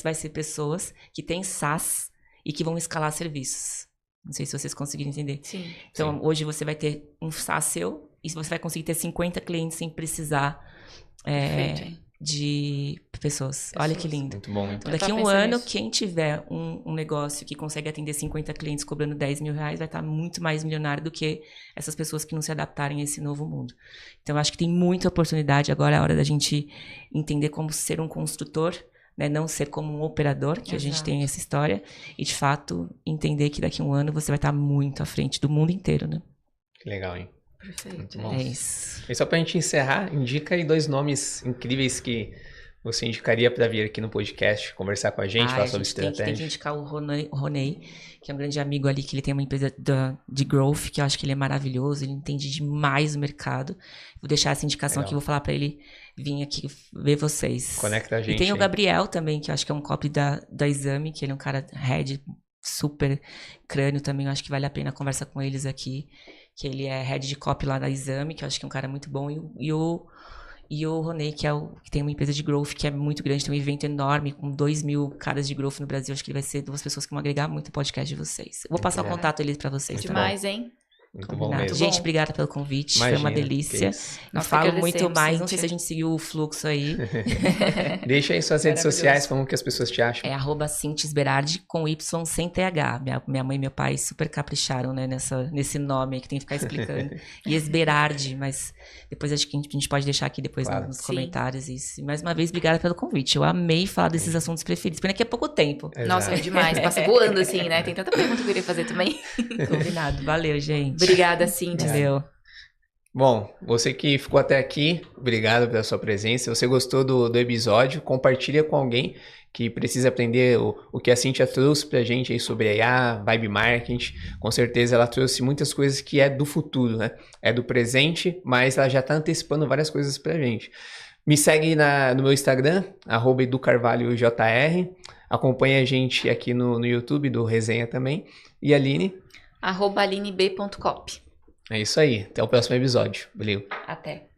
vai ser pessoas que têm SaaS e que vão escalar serviços. Não sei se vocês conseguiram entender. Sim. Então, hoje você vai ter um SaaS seu e você vai conseguir ter 50 clientes sem precisar de pessoas. Olha que lindo. Muito bom. Então, daqui a 1 ano, quem tiver um negócio que consegue atender 50 clientes cobrando R$10 mil, vai estar muito mais milionário do que essas pessoas que não se adaptarem a esse novo mundo. Então, eu acho que tem muita oportunidade. Agora é a hora da gente entender como ser um construtor, né? Não ser como um operador, que a gente tem essa história, e, de fato, entender que daqui a 1 ano você vai estar muito à frente do mundo inteiro, né? Que legal, hein? Perfeito. É isso. E só pra gente encerrar, indica aí 2 nomes incríveis que você indicaria para vir aqui no podcast, conversar com a gente, falar sobre estratégia. Tem que indicar o Ronei, que é um grande amigo ali, que ele tem uma empresa de growth, que eu acho que ele é maravilhoso, ele entende demais o mercado. Vou deixar essa indicação aqui, vou falar para ele vir aqui ver vocês. Conecta a gente. E tem o Gabriel também, que eu acho que é um copy da Exame, que ele é um cara head, super crânio também, eu acho que vale a pena conversar com eles aqui, que ele é head de copy lá da Exame, que eu acho que é um cara muito bom, e o Ronei, que tem uma empresa de growth que é muito grande, tem um evento enorme, com 2.000 caras de growth no Brasil. Acho que ele vai ser 2 pessoas que vão agregar muito o podcast de vocês. Eu vou passar o contato deles pra vocês. Demais, hein? Muito bom mesmo. Gente, obrigada pelo convite. Imagina, foi uma delícia. Não falo muito mais, Cíntia. Não sei se a gente seguiu o fluxo aí. Deixa aí suas redes sociais, como que as pessoas te acham. É @CíntiaSberardi com Y sem TH. Minha mãe e meu pai super capricharam, né, nesse nome aí que tem que ficar explicando. E Esberardi, mas depois acho que a gente pode deixar aqui depois nos comentários isso. E mais uma vez, obrigada pelo convite. Eu amei falar desses assuntos preferidos. Pena que é pouco tempo. Exato. Nossa, é demais. Passa voando assim, né? Tem tanta pergunta que eu queria fazer também. Combinado. Valeu, gente. Obrigada, Cíntia. Valeu. Bom, você que ficou até aqui, obrigado pela sua presença. Se você gostou do episódio, compartilha com alguém que precisa aprender o que a Cíntia trouxe pra gente aí sobre IA, Vibe Marketing. Com certeza ela trouxe muitas coisas que é do futuro, né? É do presente, mas ela já tá antecipando várias coisas pra gente. Me segue no meu Instagram, @educarvalhojr. Acompanha a gente aqui no YouTube do Resenha também. E a Aline? @alineb.cop. É isso aí. Até o próximo episódio. Valeu. Até.